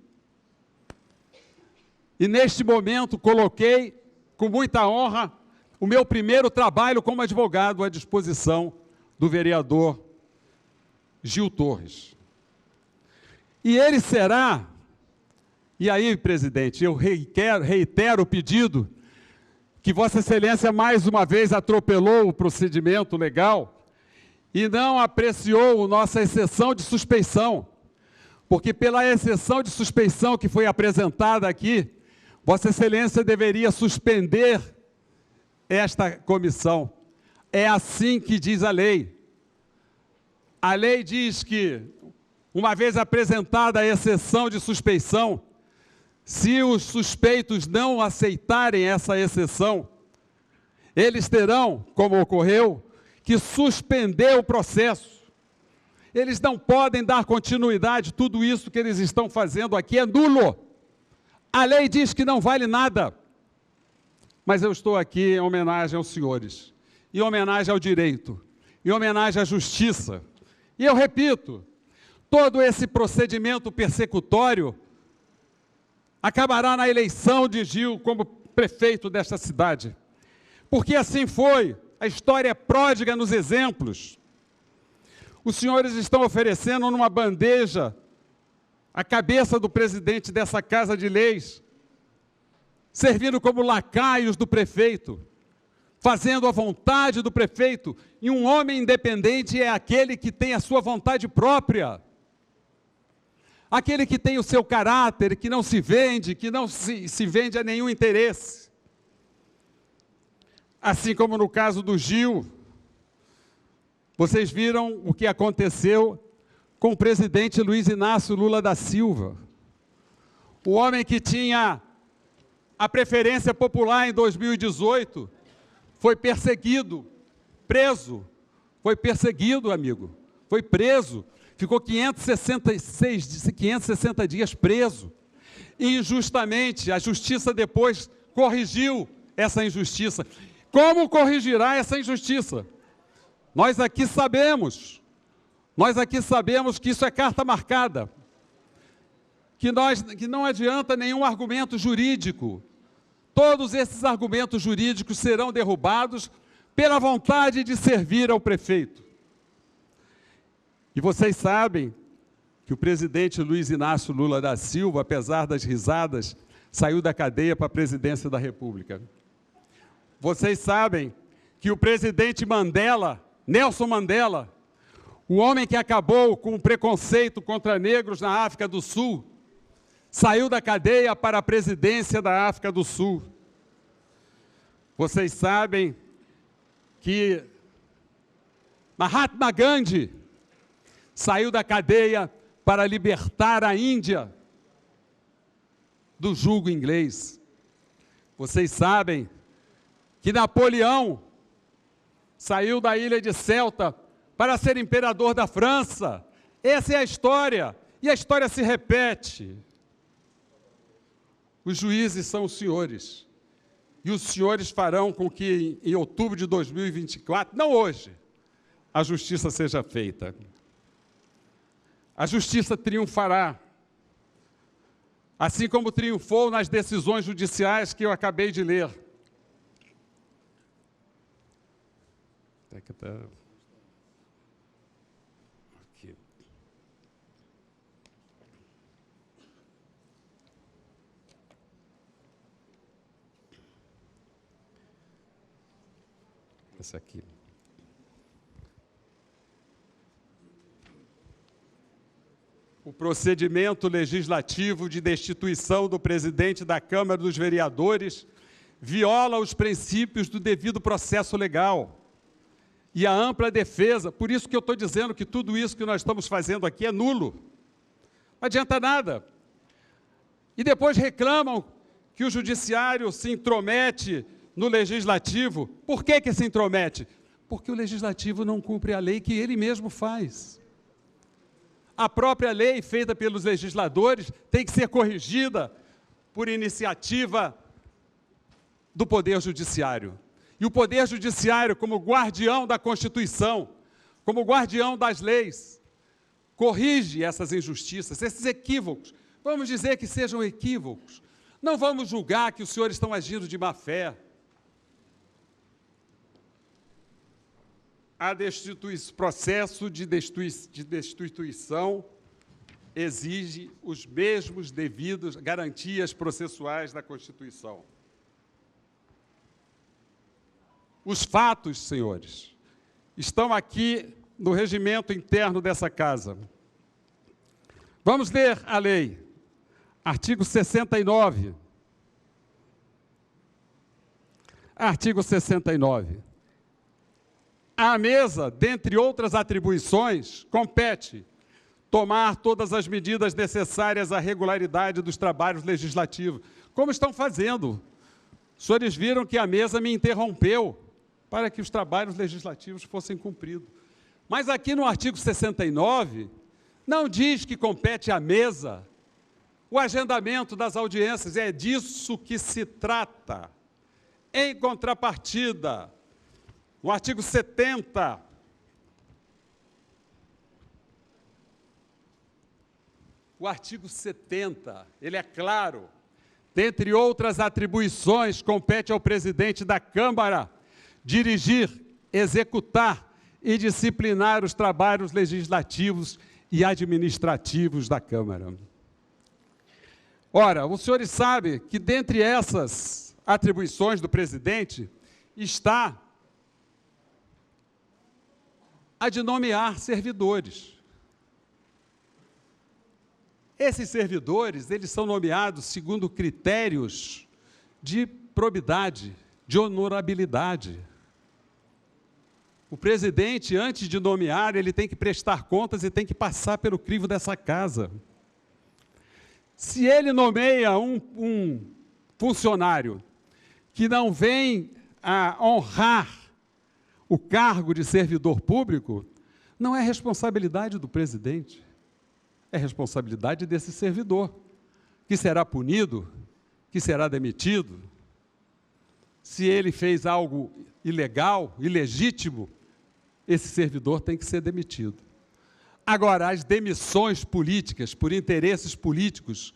E neste momento coloquei, com muita honra, o meu primeiro trabalho como advogado à disposição do vereador Gil Torres. E ele será, e aí, presidente, eu reitero o pedido que Vossa Excelência mais uma vez atropelou o procedimento legal e não apreciou nossa exceção de suspeição, porque pela exceção de suspeição que foi apresentada aqui, Vossa Excelência deveria suspender esta comissão. É assim que diz a lei. A lei diz que, uma vez apresentada a exceção de suspeição, se os suspeitos não aceitarem essa exceção, eles terão, como ocorreu, que suspender o processo. Eles não podem dar continuidade, tudo isso que eles estão fazendo aqui é nulo. A lei diz que não vale nada. Mas eu estou aqui em homenagem aos senhores, em homenagem ao direito, em homenagem à justiça. E eu repito, todo esse procedimento persecutório acabará na eleição de Gil como prefeito desta cidade. Porque assim foi, a história é pródiga nos exemplos. Os senhores estão oferecendo numa bandeja a cabeça do presidente dessa Casa de Leis, servindo como lacaios do prefeito, fazendo a vontade do prefeito, e um homem independente é aquele que tem a sua vontade própria, aquele que tem o seu caráter, que não se vende, que não se vende a nenhum interesse. Assim como no caso do Gil, vocês viram o que aconteceu com o presidente Luiz Inácio Lula da Silva, o homem que tinha a preferência popular em 2018, foi perseguido, preso, foi perseguido, amigo, foi preso, ficou 560 dias preso, e injustamente, a justiça depois corrigiu essa injustiça. Como corrigirá essa injustiça? Nós aqui sabemos que isso é carta marcada, que não adianta nenhum argumento jurídico. Todos esses argumentos jurídicos serão derrubados pela vontade de servir ao prefeito. E vocês sabem que o presidente Luiz Inácio Lula da Silva, apesar das risadas, saiu da cadeia para a presidência da República. Vocês sabem que o presidente Mandela, Nelson Mandela, o homem que acabou com o preconceito contra negros na África do Sul, saiu da cadeia para a presidência da África do Sul. Vocês sabem que Mahatma Gandhi saiu da cadeia para libertar a Índia do jugo inglês. Vocês sabem que Napoleão saiu da ilha de Celta para ser imperador da França. Essa é a história, e a história se repete. Os juízes são os senhores, e os senhores farão com que em outubro de 2024, não hoje, a justiça seja feita. A justiça triunfará, assim como triunfou nas decisões judiciais que eu acabei de ler. Aqui. Essa aqui. O procedimento legislativo de destituição do presidente da Câmara dos Vereadores viola os princípios do devido processo legal e a ampla defesa. Por isso que eu estou dizendo que tudo isso que nós estamos fazendo aqui é nulo. Não adianta nada. E depois reclamam que o judiciário se intromete no legislativo. Por que se intromete? Porque o legislativo não cumpre a lei que ele mesmo faz. A própria lei feita pelos legisladores tem que ser corrigida por iniciativa do Poder Judiciário. E o Poder Judiciário, como guardião da Constituição, como guardião das leis, corrige essas injustiças, esses equívocos. Vamos dizer que sejam equívocos. Não vamos julgar que os senhores estão agindo de má fé. O processo de destituição exige os mesmos devidos garantias processuais da Constituição. Os fatos, senhores, estão aqui no regimento interno dessa casa. Vamos ler a lei. Artigo 69. Artigo 69. À mesa, dentre outras atribuições, compete tomar todas as medidas necessárias à regularidade dos trabalhos legislativos. Como estão fazendo? Os senhores viram que a mesa me interrompeu para que os trabalhos legislativos fossem cumpridos. Mas aqui no artigo 69, não diz que compete à mesa o agendamento das audiências, é disso que se trata. Em contrapartida, no artigo 70, o artigo 70, ele é claro, dentre outras atribuições, compete ao presidente da Câmara dirigir, executar e disciplinar os trabalhos legislativos e administrativos da Câmara. Ora, os senhores sabem que, dentre essas atribuições do presidente, está a de nomear servidores. Esses servidores, eles são nomeados segundo critérios de probidade, de honorabilidade. O presidente, antes de nomear, ele tem que prestar contas e tem que passar pelo crivo dessa casa. Se ele nomeia um funcionário que não vem a honrar o cargo de servidor público, não é responsabilidade do presidente, é responsabilidade desse servidor, que será punido, que será demitido. Se ele fez algo ilegal, ilegítimo, esse servidor tem que ser demitido. Agora, as demissões políticas, por interesses políticos,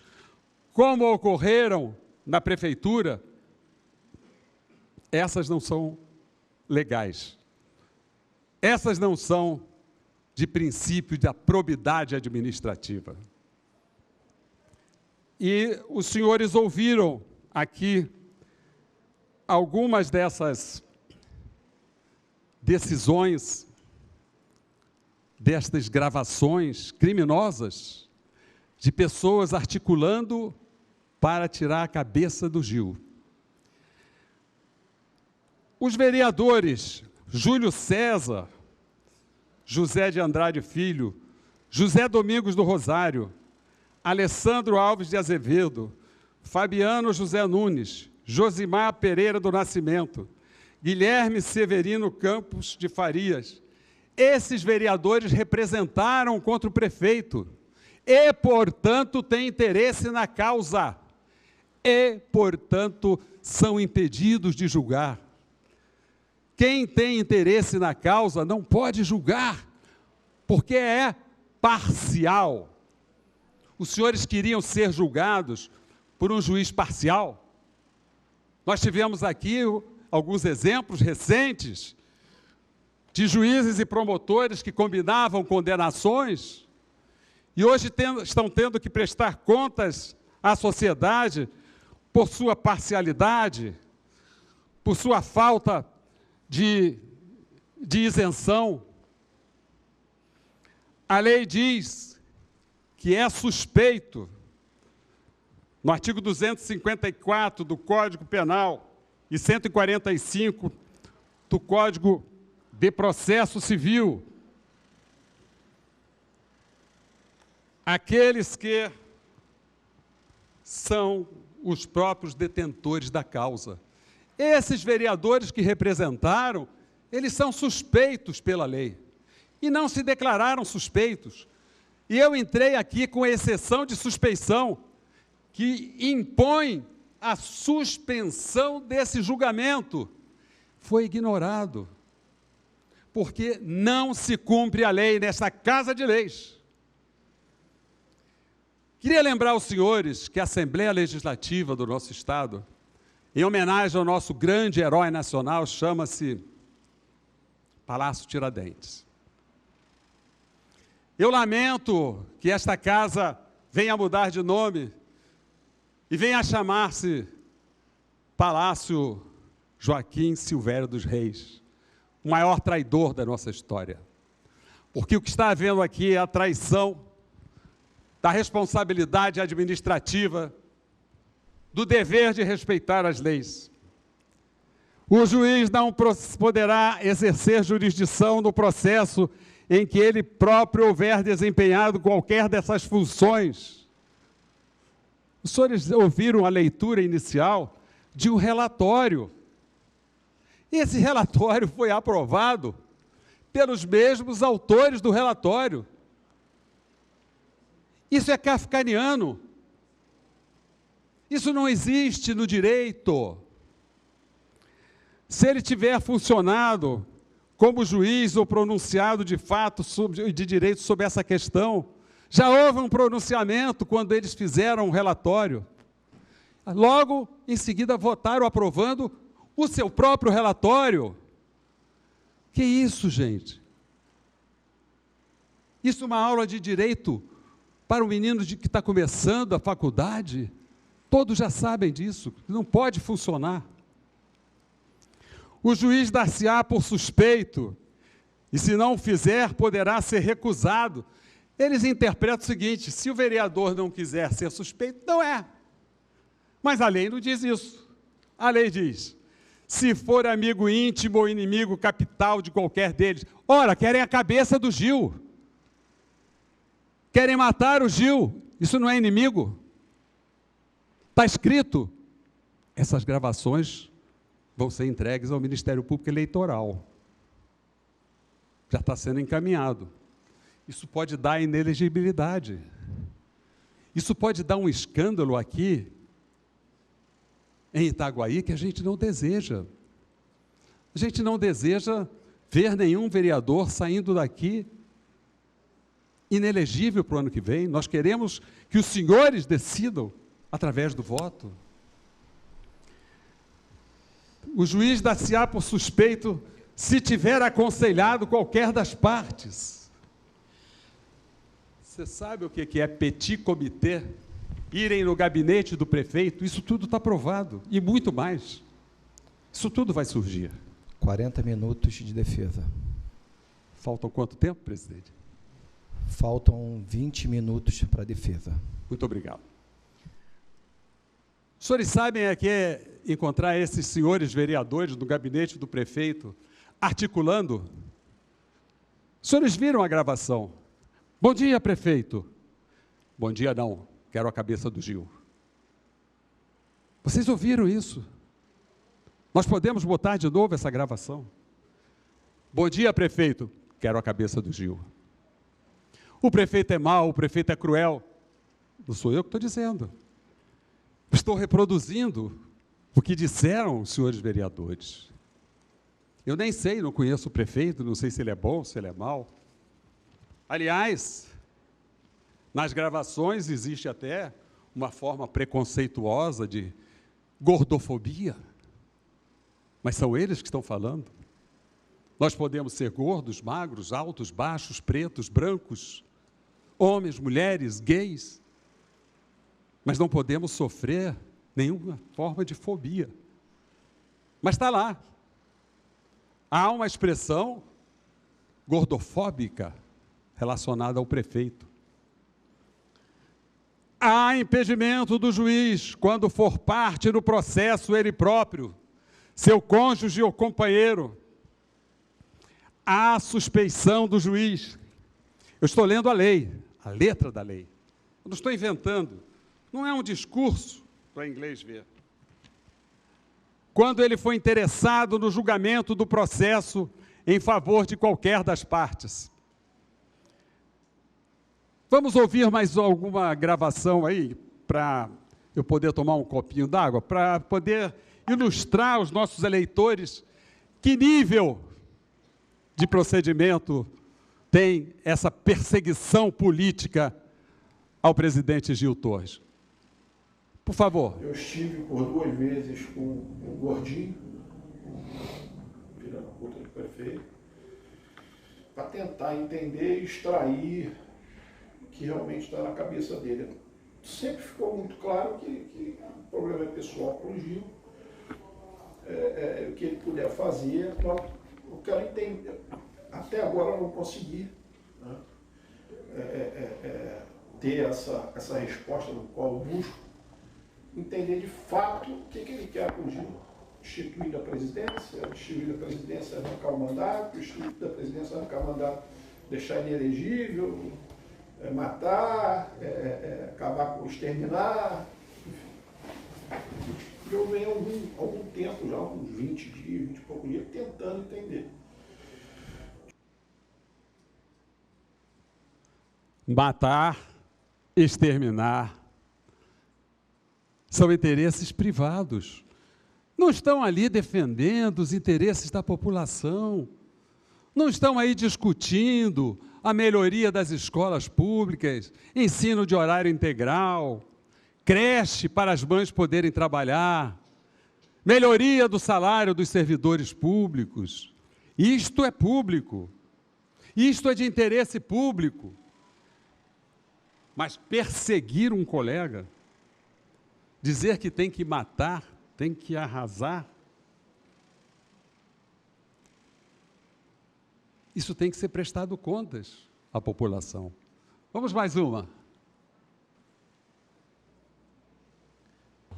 como ocorreram na prefeitura, essas não são legais. Essas não são de princípio da probidade administrativa. E os senhores ouviram aqui algumas dessas decisões, destas gravações criminosas de pessoas articulando para tirar a cabeça do Gil. Os vereadores Júlio César, José de Andrade Filho, José Domingos do Rosário, Alessandro Alves de Azevedo, Fabiano José Nunes, Josimar Pereira do Nascimento, Guilherme Severino Campos de Farias, esses vereadores representaram contra o prefeito e, portanto, têm interesse na causa e, portanto, são impedidos de julgar. Quem tem interesse na causa não pode julgar, porque é parcial. Os senhores queriam ser julgados por um juiz parcial? Nós tivemos aqui alguns exemplos recentes de juízes e promotores que combinavam condenações e hoje estão tendo que prestar contas à sociedade por sua parcialidade, por sua falta de isenção. A lei diz que é suspeito, no artigo 254 do Código Penal e 145 do Código de Processo Civil, aqueles que são os próprios detentores da causa. Esses vereadores que representaram, eles são suspeitos pela lei e não se declararam suspeitos. E eu entrei aqui com exceção de suspeição, que impõe a suspensão desse julgamento. Foi ignorado, porque não se cumpre a lei nessa Casa de Leis. Queria lembrar aos senhores que a Assembleia Legislativa do nosso Estado, em homenagem ao nosso grande herói nacional, chama-se Palácio Tiradentes. Eu lamento que esta casa venha mudar de nome e venha a chamar-se Palácio Joaquim Silvério dos Reis, o maior traidor da nossa história. Porque o que está havendo aqui é a traição da responsabilidade administrativa, do dever de respeitar as leis. O juiz não poderá exercer jurisdição no processo em que ele próprio houver desempenhado qualquer dessas funções. Os senhores ouviram a leitura inicial de um relatório. Esse relatório foi aprovado pelos mesmos autores do relatório. Isso é kafkaniano. Isso não existe no direito. Se ele tiver funcionado como juiz ou pronunciado de fato de direito sobre essa questão, já houve um pronunciamento quando eles fizeram um relatório. Logo, em seguida, votaram aprovando o seu próprio relatório. Que isso, gente? Isso é uma aula de direito para um menino que está começando a faculdade? Todos já sabem disso, não pode funcionar. O juiz dar-se-á por suspeito, e se não o fizer, poderá ser recusado. Eles interpretam o seguinte: se o vereador não quiser ser suspeito, não é. Mas a lei não diz isso. A lei diz: se for amigo íntimo ou inimigo capital de qualquer deles. Ora, querem a cabeça do Gil. Querem matar o Gil. Isso não é inimigo? Está escrito. Essas gravações vão ser entregues ao Ministério Público Eleitoral. Já está sendo encaminhado. Isso pode dar inelegibilidade. Isso pode dar um escândalo aqui em Itaguaí que a gente não deseja. A gente não deseja ver nenhum vereador saindo daqui inelegível para o ano que vem. Nós queremos que os senhores decidam através do voto. O juiz dar-se-á por suspeito se tiver aconselhado qualquer das partes. Você sabe o que é petit comité? Irem no gabinete do prefeito, isso tudo está provado, e muito mais. Isso tudo vai surgir. 40 minutos de defesa. Faltam quanto tempo, presidente? Faltam 20 minutos para a defesa. Muito obrigado. Os senhores sabem aqui encontrar esses senhores vereadores do gabinete do prefeito articulando? Os senhores viram a gravação? Bom dia, prefeito. Bom dia, não. Quero a cabeça do Gil. Vocês ouviram isso? Nós podemos botar de novo essa gravação? Bom dia, prefeito. Quero a cabeça do Gil. O prefeito é mau, o prefeito é cruel. Não sou eu que estou dizendo. Estou reproduzindo o que disseram os senhores vereadores. Eu nem sei, não conheço o prefeito, não sei se ele é bom, se ele é mau. Aliás, nas gravações existe até uma forma preconceituosa de gordofobia. Mas são eles que estão falando. Nós podemos ser gordos, magros, altos, baixos, pretos, brancos, homens, mulheres, gays, mas não podemos sofrer nenhuma forma de fobia. Mas está lá. Há uma expressão gordofóbica relacionada ao prefeito. Há impedimento do juiz quando for parte no processo ele próprio, seu cônjuge ou companheiro. Há suspeição do juiz. Eu estou lendo a lei, a letra da lei. Eu não estou inventando. Não é um discurso para o inglês ver. Quando ele foi interessado no julgamento do processo em favor de qualquer das partes. Vamos ouvir mais alguma gravação aí, para eu poder tomar um copinho d'água, para poder ilustrar aos nossos eleitores que nível de procedimento tem essa perseguição política ao presidente Gil Torres. Por favor. Eu estive por 2 vezes com o Gordinho, filho da puta do prefeito, para tentar entender e extrair o que realmente está na cabeça dele. Sempre ficou muito claro que o problema é pessoal com o Gil, o que ele puder fazer, eu quero entender. Até agora eu não consegui, né, ter essa resposta no qual eu busco, entender de fato o que ele quer com o Gil. Instituir a presidência, arrancar o mandato, instituir da presidência, arrancar o mandato, deixar ele elegível, matar, acabar com exterminar. Eu venho há algum tempo, já uns 20 dias, 20 e poucos dias, tentando entender. Matar, exterminar, são interesses privados. Não estão ali defendendo os interesses da população. Não estão aí discutindo a melhoria das escolas públicas, ensino de horário integral, creche para as mães poderem trabalhar, melhoria do salário dos servidores públicos. Isto é público. Isto é de interesse público. Mas perseguir um colega, dizer que tem que matar, tem que arrasar, isso tem que ser prestado contas à população. Vamos mais uma.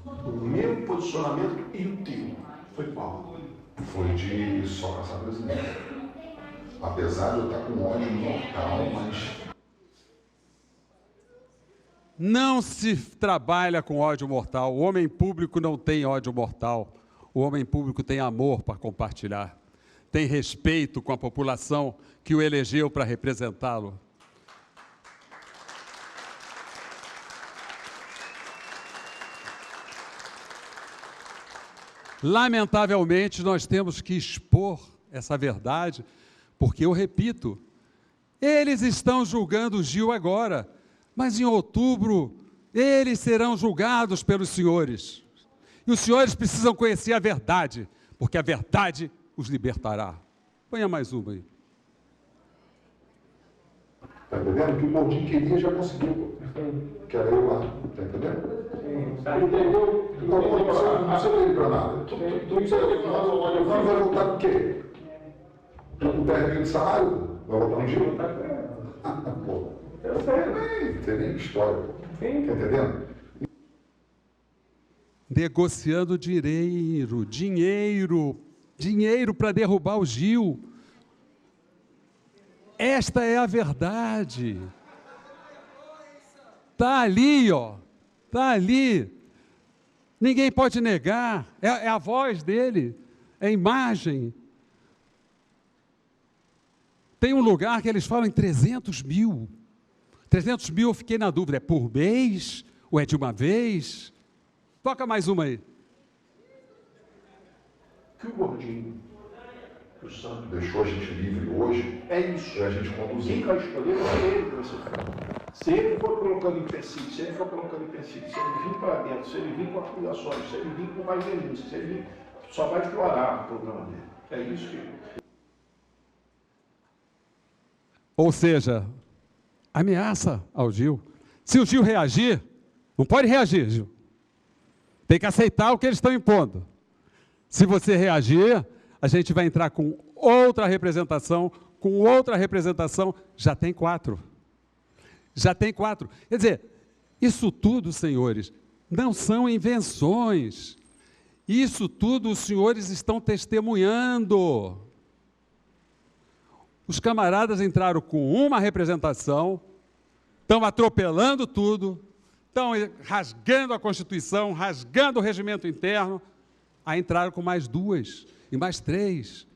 O meu posicionamento e o teu foi qual? Foi de só caçar brasileiro. Apesar de eu estar com ódio mortal, mas... Não se trabalha com ódio mortal. O homem público não tem ódio mortal. O homem público tem amor para compartilhar. Tem respeito com a população que o elegeu para representá-lo. Lamentavelmente, nós temos que expor essa verdade, porque, eu repito, eles estão julgando o Gil agora, mas em outubro eles serão julgados pelos senhores. E os senhores precisam conhecer a verdade, porque a verdade os libertará. Ponha mais uma aí. Está entendendo? O que o Gordinho queria já conseguiu. Que era eu lá. Está entendendo? Entendeu? Então, não precisa ir para nada. Não vai voltar com o quê? Com término de salário? Vai voltar um Gil? Pô. Eu sei. Não tem nem história. Está entendendo? Negociando dinheiro para derrubar o Gil. Esta é a verdade. Está ali, ó. Está ali. Ninguém pode negar. É a voz dele, é a imagem. Tem um lugar que eles falam em 300 mil. 300 mil, eu fiquei na dúvida, é por mês ou é de uma vez? Toca mais uma aí. Que o Gordinho, que o Santo deixou a gente livre hoje, é isso. É a gente conduzir. Quem vai escolher é ele que você fala. Se ele for colocando empecilhos, se ele vir para dentro, se ele vir com acusações, se ele vir com mais denúncias, se ele vir, só vai piorar o programa dele. É isso que... Ou seja, ameaça ao Gil. Se o Gil reagir, não pode reagir, Gil. Tem que aceitar o que eles estão impondo. Se você reagir, a gente vai entrar com outra representação, já tem 4. Já tem 4. Quer dizer, isso tudo, senhores, não são invenções. Isso tudo os senhores estão testemunhando. Os camaradas entraram com uma representação, estão atropelando tudo, estão rasgando a Constituição, rasgando o regimento interno. Aí entraram com mais 2 e mais 3.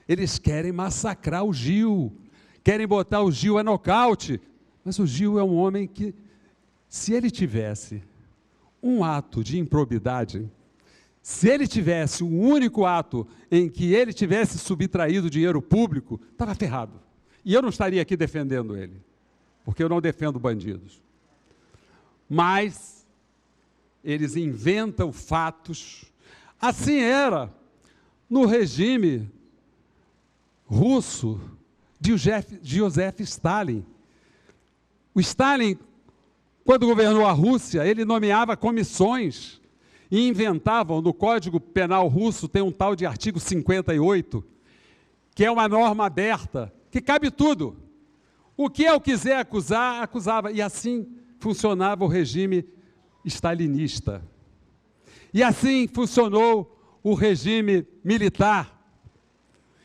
Eles querem massacrar o Gil, querem botar o Gil a nocaute. Mas o Gil é um homem que, se ele tivesse um ato de improbidade, se ele tivesse um único ato em que ele tivesse subtraído dinheiro público, estava ferrado. E eu não estaria aqui defendendo ele, porque eu não defendo bandidos. Mas eles inventam fatos. Assim era no regime russo de Joseph Stalin. O Stalin, quando governou a Rússia, ele nomeava comissões e inventavam, no Código Penal russo, tem um tal de artigo 58, que é uma norma aberta, que cabe tudo. O que eu quiser acusar, acusava. E assim funcionava o regime stalinista. E assim funcionou o regime militar.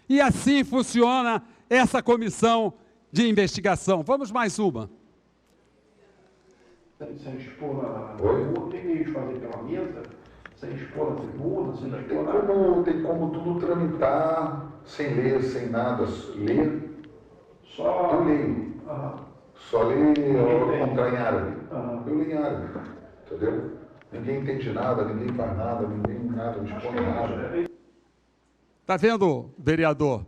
E assim funciona essa comissão de investigação. Vamos mais uma. Sem expor a tribuna, tem meio de fazer pela mesa, sem expor a tribuna, sem expor Tem como tudo tramitar, sem ler, sem nada, ler. Só... Eu leio. Só leio em árabe. Eu leio em árabe, entendeu? Ninguém entende nada, ninguém faz nada, ninguém nada, não expõe nada. Está vendo, vereador?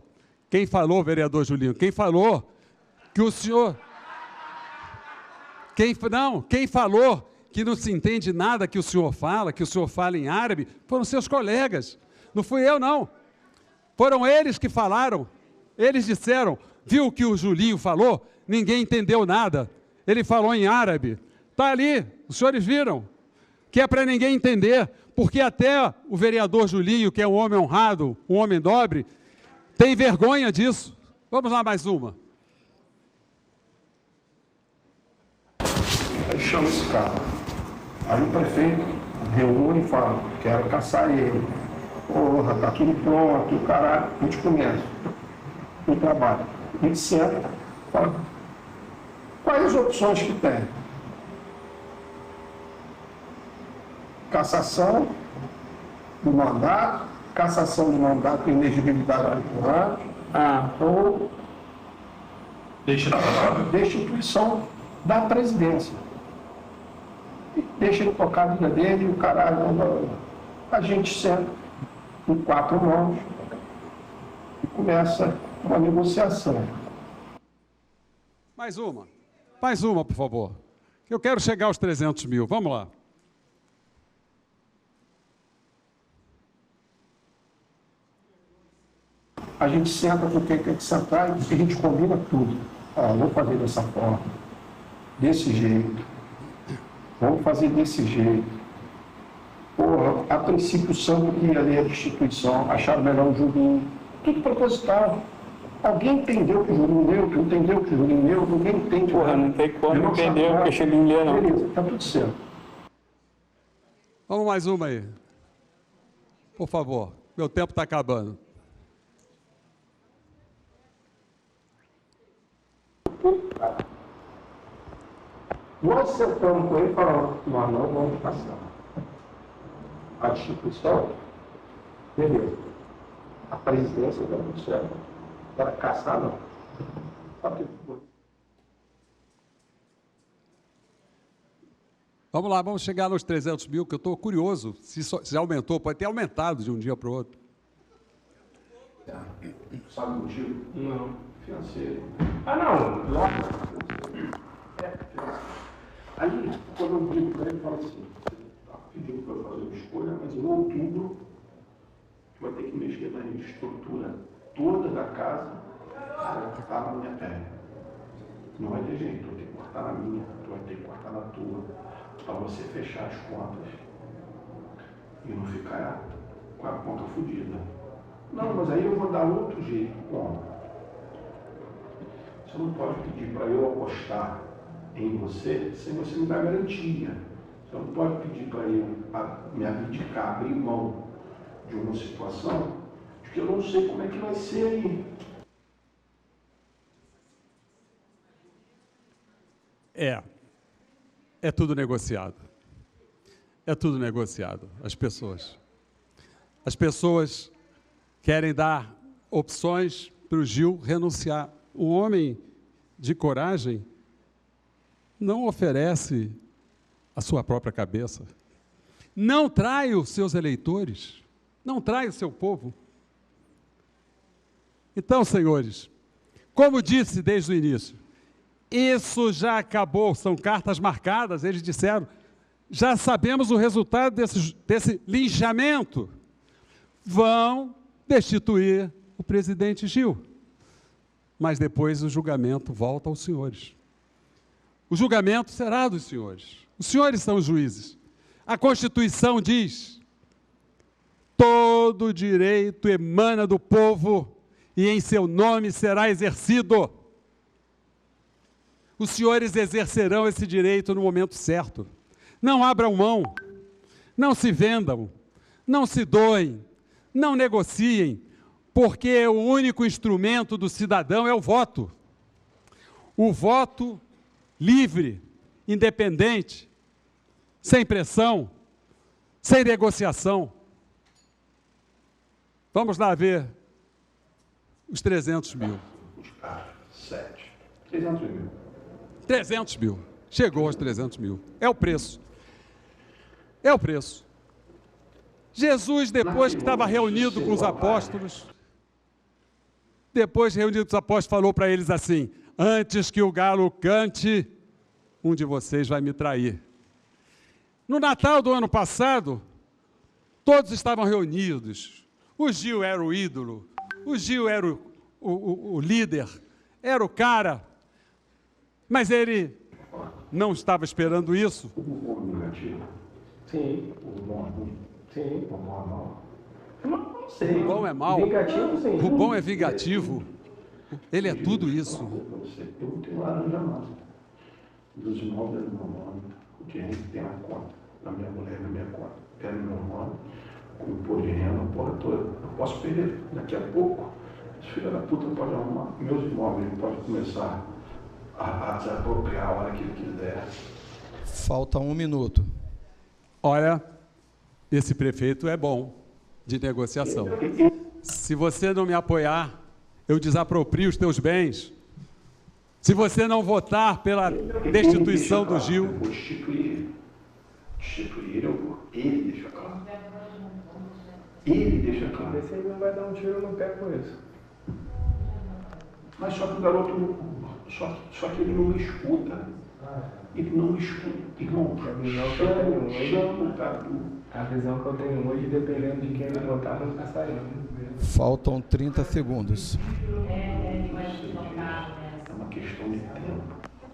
Quem falou, vereador Julinho? Quem falou que o senhor... Quem falou que não se entende nada que o senhor fala em árabe, foram seus colegas. Não fui eu, não. Foram eles que falaram. Eles disseram, viu o que o Julinho falou? Ninguém entendeu nada. Ele falou em árabe. Está ali, os senhores viram. Que é para ninguém entender, porque até o vereador Julinho, que é um homem honrado, um homem nobre, tem vergonha disso. Vamos lá, mais uma. Aí chama esse cara. Aí o prefeito reúne e fala, quero caçar ele. Porra, tá tudo pronto, o caralho. A gente começa o trabalho. A gente senta, fala, quais as opções que tem? Cassação do mandato, cassação do mandato com inexigibilidade por ano, ou destituição da presidência. E deixa ele tocar a vida dele e o caralho. A gente senta em 4 mãos e começa uma negociação. Mais uma, por favor. Eu quero chegar aos 300 mil. Vamos lá. A gente senta com quem tem que sentar e a gente combina tudo. Vamos fazer dessa forma, desse jeito. Vamos fazer desse jeito. Porra, a princípio o Sandro queria ler a destituição, acharam melhor o Julinho. Tudo proposital. Alguém entendeu que o Julinho leu, que entendeu que o Julinho leu, ninguém entende. Porra, não tem como entender o que o Julinho leu, não. Beleza, tá tudo certo. Vamos mais uma aí. Por favor, meu tempo está acabando. Nós sentamos com ele e falamos, nós não vamos passar. A destituição, beleza. A presidência não é certo. Para caçar, não. Sabe o que foi? Vamos lá, vamos chegar nos 300 mil, que eu estou curioso se aumentou, pode ter aumentado de um dia para o outro. Sabe o motivo? Não. Financeiro. Não. Lá. Aí, quando eu digo para ele, eu falo assim, você está pedindo para eu fazer uma escolha, mas em outubro tu vai ter que mexer na estrutura toda da casa para cortar na minha terra. Não vai ter jeito, tu vai ter que cortar na minha, tu vai ter que cortar na tua, para você fechar as contas e não ficar com a conta fodida. Não, mas aí eu vou dar outro jeito. Como? Você não pode pedir para eu apostar em você sem você me dar garantia. Você não pode pedir para eu me abdicar, abrir mão de uma situação de que eu não sei como é que vai ser aí. é tudo negociado. É tudo negociado, as pessoas. As pessoas querem dar opções para o Gil renunciar. O homem de coragem não oferece a sua própria cabeça. Não trai os seus eleitores. Não trai o seu povo. Então, senhores, como disse desde o início, isso já acabou, são cartas marcadas, eles disseram, já sabemos o resultado desse linchamento. Vão destituir o presidente Gil. Mas depois o julgamento volta aos senhores. O julgamento será dos senhores. Os senhores são os juízes. A Constituição diz: todo direito emana do povo e em seu nome será exercido. Os senhores exercerão esse direito no momento certo. Não abram mão, não se vendam, não se doem, não negociem, porque o único instrumento do cidadão é o voto. O voto livre, independente, sem pressão, sem negociação. Vamos lá ver os 300 mil. 300 mil. 300 mil. Chegou aos 300 mil. É o preço. É o preço. Jesus, depois que estava reunido com os apóstolos, falou para eles assim: antes que o galo cante, um de vocês vai me trair. No Natal do ano passado, todos estavam reunidos. O Gil era o ídolo, o Gil era o líder, era o cara, mas ele não estava esperando isso. Sim. Sim. Não sei. O bom é mau. Vingativo, sim. O bom é vingativo. Ele é tudo isso. Eu não tenho laranja não. Dos imóveis no meu nome, o dinheiro que tem na conta, na minha mulher, na minha conta, é no meu nome, com o imposto de renda, a porra toda. Eu posso perder daqui a pouco. Os filhos da puta podem arrumar meus imóveis, ele pode começar a desapropriar a hora que ele quiser. Falta 1 minuto. Olha, esse prefeito é bom de negociação. Se você não me apoiar, eu desaproprio os teus bens. Se você não votar pela destituição do Gil... Eu vou destituir ele, ele deixa claro. Ele deixa claro. Esse aí não vai dar um tiro no pé com isso. Mas só que o garoto, só que ele não me escuta. Ele não me escuta. Irmão, a visão que eu tenho hoje, dependendo de quem ele votar, não está saindo. Faltam 30 segundos. É uma questão de tempo.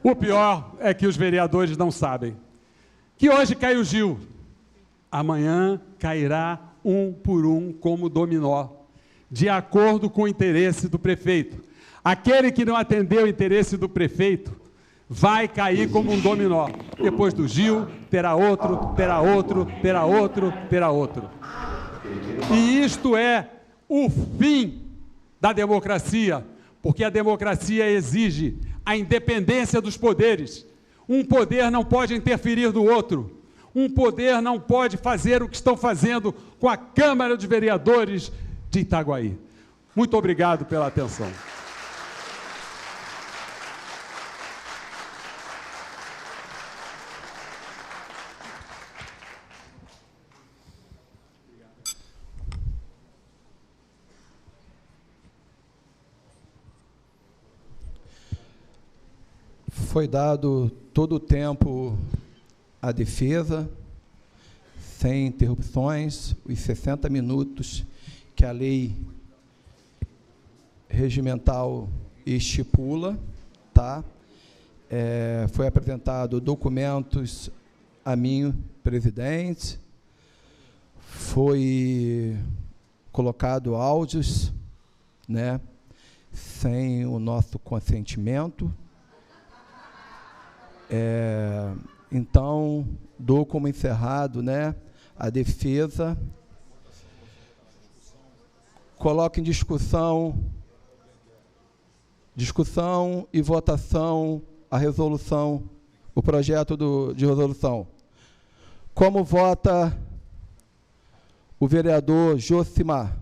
O pior é que os vereadores não sabem que hoje cai o Gil, amanhã cairá um por um como dominó, de acordo com o interesse do prefeito. Aquele que não atendeu o interesse do prefeito vai cair como um dominó. Depois do Gil, terá outro, terá outro, terá outro, terá outro. E isto é o fim da democracia, porque a democracia exige a independência dos poderes. Um poder não pode interferir no outro. Um poder não pode fazer o que estão fazendo com a Câmara de Vereadores de Itaguaí. Muito obrigado pela atenção. Foi dado todo o tempo à defesa, sem interrupções, os 60 minutos que a lei regimental estipula, tá? Foi apresentado documentos a mim, presidente, foi colocado áudios, né, sem o nosso consentimento. Então, dou como encerrado, né, a defesa. Coloco em discussão e votação a resolução o projeto de resolução. Como vota o vereador Josimar?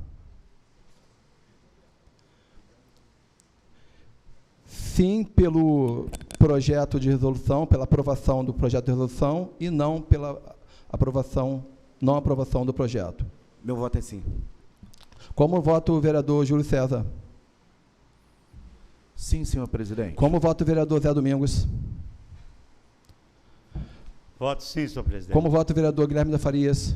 Sim, pelo projeto de resolução, pela aprovação do projeto de resolução e não pela não aprovação do projeto. Meu voto é sim. Como vota o vereador Júlio César? Sim, senhor presidente. Como vota o vereador Zé Domingos? Voto sim, senhor presidente. Como vota o vereador Guilherme da Farias?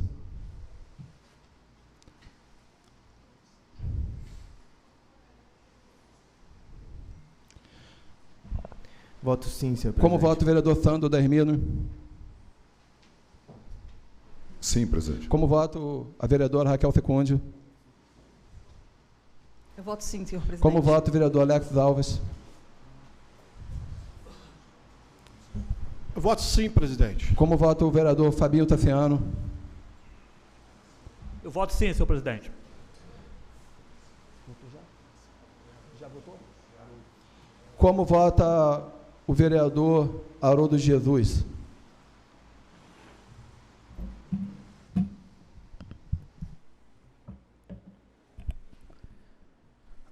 Voto sim, senhor presidente. Como vota o vereador Sandro da Hermino? Sim, presidente. Como vota a vereadora Raquel Secúndio? Eu voto sim, senhor presidente. Como vota o vereador Alex Alves? Eu voto sim, presidente. Como vota o vereador Fabinho Tassiano? Eu voto sim, senhor presidente. Já votou? Como vota o vereador Haroldo Jesus?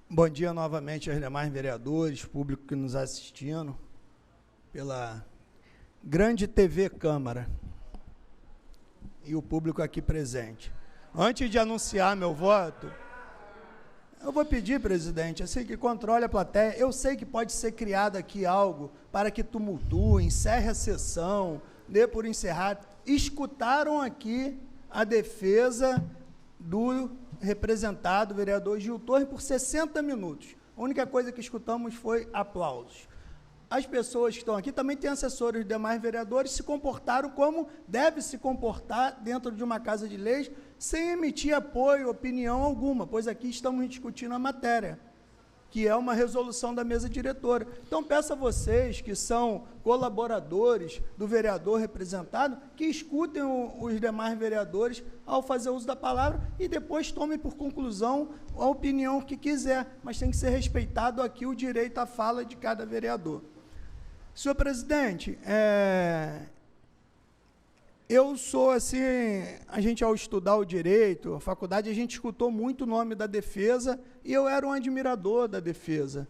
Bom dia novamente aos demais vereadores, público que nos assistindo, pela grande TV Câmara e o público aqui presente. Antes de anunciar meu voto, eu vou pedir, presidente, assim que controle a plateia. Eu sei que pode ser criado aqui algo para que tumultue, encerre a sessão, dê por encerrado. Escutaram aqui a defesa do representado, vereador Gil Torres, por 60 minutos. A única coisa que escutamos foi aplausos. As pessoas que estão aqui também têm assessores dos demais vereadores, se comportaram como deve se comportar dentro de uma casa de leis, sem emitir apoio, opinião alguma, pois aqui estamos discutindo a matéria, que é uma resolução da mesa diretora. Então, peço a vocês, que são colaboradores do vereador representado, que escutem os demais vereadores ao fazer uso da palavra e depois tomem por conclusão a opinião que quiser, mas tem que ser respeitado aqui o direito à fala de cada vereador. Senhor presidente, eu sou assim, a gente ao estudar o direito, a faculdade, a gente escutou muito o nome da defesa e eu era um admirador da defesa.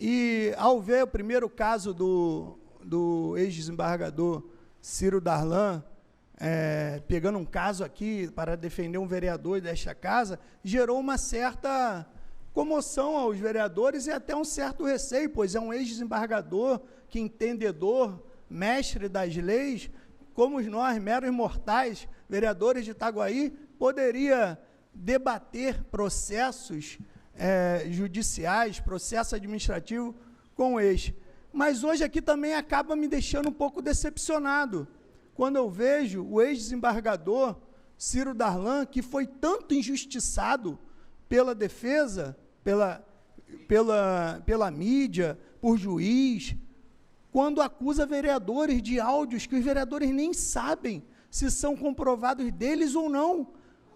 E ao ver o primeiro caso do ex-desembargador Ciro Darlan, pegando um caso aqui para defender um vereador desta casa, gerou uma certa comoção aos vereadores e até um certo receio, pois é um ex-desembargador que, entendedor, mestre das leis, como nós, meros mortais, vereadores de Itaguaí, poderia debater processos judiciais, processo administrativo com o ex. Mas hoje aqui também acaba me deixando um pouco decepcionado, quando eu vejo o ex-desembargador Ciro Darlan, que foi tanto injustiçado pela defesa, pela mídia, por juiz, quando acusa vereadores de áudios que os vereadores nem sabem se são comprovados deles ou não.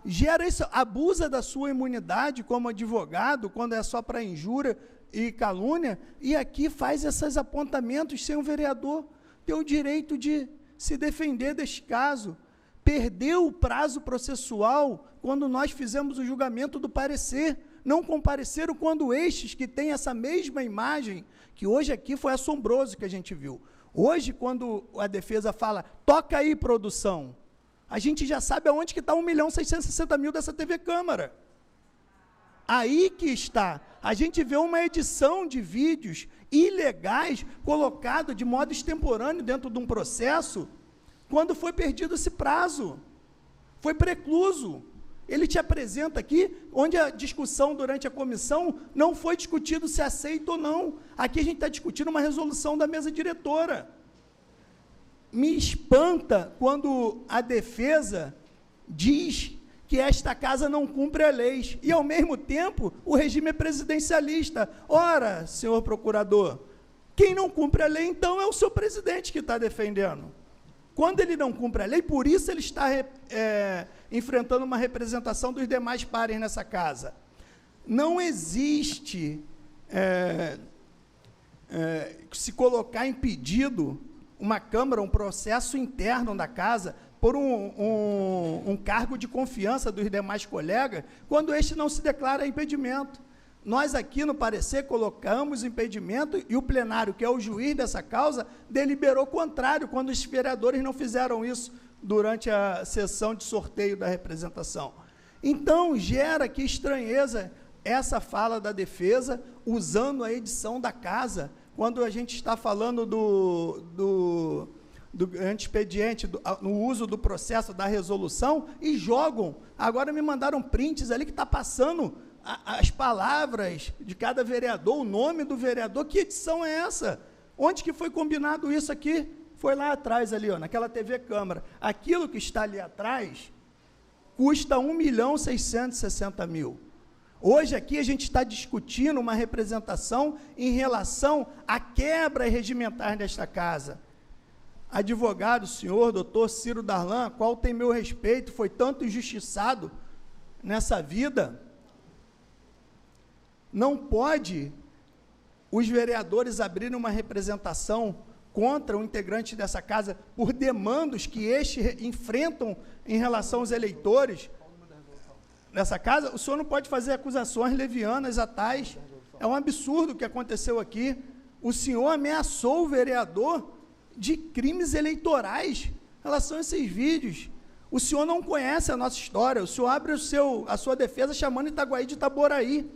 Gera isso, abusa da sua imunidade como advogado, quando é só para injúria e calúnia, e aqui faz esses apontamentos sem o vereador ter o direito de se defender deste caso. Perdeu o prazo processual quando nós fizemos o julgamento do parecer. Não compareceram quando estes que têm essa mesma imagem, que hoje aqui foi assombroso que a gente viu. Hoje, quando a defesa fala, toca aí, produção, a gente já sabe aonde que está 1.660.000 dessa TV Câmara. Aí que está. A gente vê uma edição de vídeos ilegais colocado de modo extemporâneo dentro de um processo, quando foi perdido esse prazo. Foi precluso. Ele te apresenta aqui, onde a discussão durante a comissão não foi discutido se aceita ou não. Aqui a gente está discutindo uma resolução da mesa diretora. Me espanta quando a defesa diz que esta casa não cumpre a lei, e, ao mesmo tempo, o regime é presidencialista. Ora, senhor procurador, quem não cumpre a lei, então, é o seu presidente que está defendendo. Quando ele não cumpre a lei, por isso ele está enfrentando uma representação dos demais pares nessa casa. Não existe se colocar impedido uma Câmara, um processo interno da casa, por um cargo de confiança dos demais colegas, quando este não se declara impedimento. Nós aqui, no parecer, colocamos impedimento e o plenário, que é o juiz dessa causa, deliberou contrário, quando os vereadores não fizeram isso durante a sessão de sorteio da representação. Então, gera aqui estranheza essa fala da defesa, usando a edição da casa, quando a gente está falando do antexpediente, no uso do processo da resolução, e jogam. Agora me mandaram prints ali que está passando as palavras de cada vereador, o nome do vereador. Que edição é essa? Onde que foi combinado isso aqui? Foi lá atrás, ali, ó, naquela TV Câmara. Aquilo que está ali atrás custa R$ 1.660.000. Hoje aqui a gente está discutindo uma representação em relação à quebra regimentar desta casa. Advogado, senhor, doutor Ciro Darlan, a qual tem meu respeito, foi tanto injustiçado nessa vida, não pode os vereadores abrirem uma representação contra o integrante dessa casa por demandos que estes enfrentam em relação aos eleitores dessa casa. O senhor não pode fazer acusações levianas a tais. É um absurdo o que aconteceu aqui. O senhor ameaçou o vereador de crimes eleitorais em relação a esses vídeos. O senhor não conhece a nossa história. O senhor abre a sua defesa chamando Itaguaí de Itaboraí.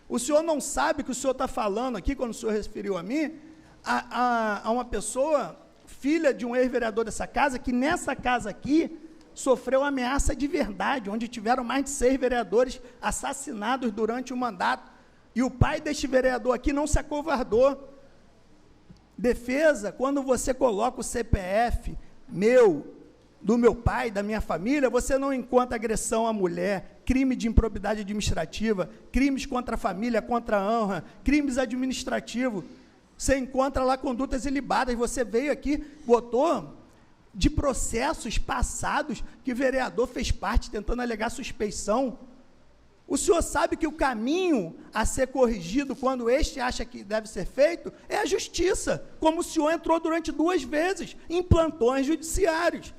O senhor não sabe que o senhor está falando aqui, quando o senhor referiu a mim, a uma pessoa, filha de um ex-vereador dessa casa, que nessa casa aqui sofreu ameaça de verdade, onde tiveram mais de 6 vereadores assassinados durante o mandato, e o pai deste vereador aqui não se acovardou. Defesa, quando você coloca o CPF do meu pai, da minha família, você não encontra agressão à mulher, crime de improbidade administrativa, crimes contra a família, contra a honra, crimes administrativos. Você encontra lá condutas ilibadas. Você veio aqui, botou de processos passados que o vereador fez parte, tentando alegar suspeição. O senhor sabe que o caminho a ser corrigido, quando este acha que deve ser feito, é a justiça, como o senhor entrou durante 2 vezes em plantões judiciários.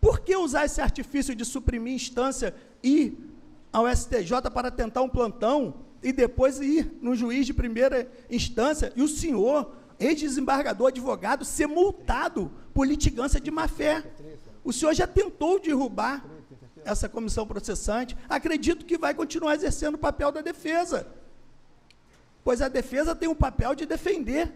Por que usar esse artifício de suprimir instância e ir ao STJ para tentar um plantão e depois ir no juiz de primeira instância e o senhor, ex-desembargador, advogado, ser multado por litigância de má-fé? O senhor já tentou derrubar essa comissão processante. Acredito que vai continuar exercendo o papel da defesa, pois a defesa tem o papel de defender,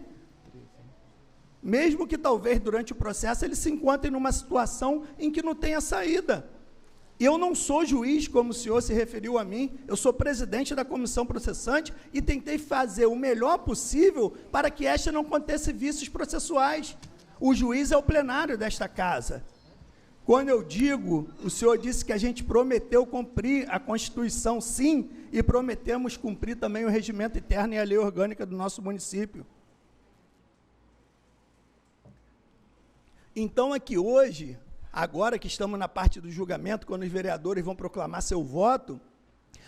mesmo que talvez durante o processo ele se encontre numa situação em que não tenha saída. Eu não sou juiz, como o senhor se referiu a mim, eu sou presidente da comissão processante e tentei fazer o melhor possível para que esta não acontecesse vícios processuais. O juiz é o plenário desta casa. Quando eu digo, o senhor disse que a gente prometeu cumprir a Constituição, sim, e prometemos cumprir também o regimento interno e a lei orgânica do nosso município. Então, aqui hoje, agora que estamos na parte do julgamento, quando os vereadores vão proclamar seu voto,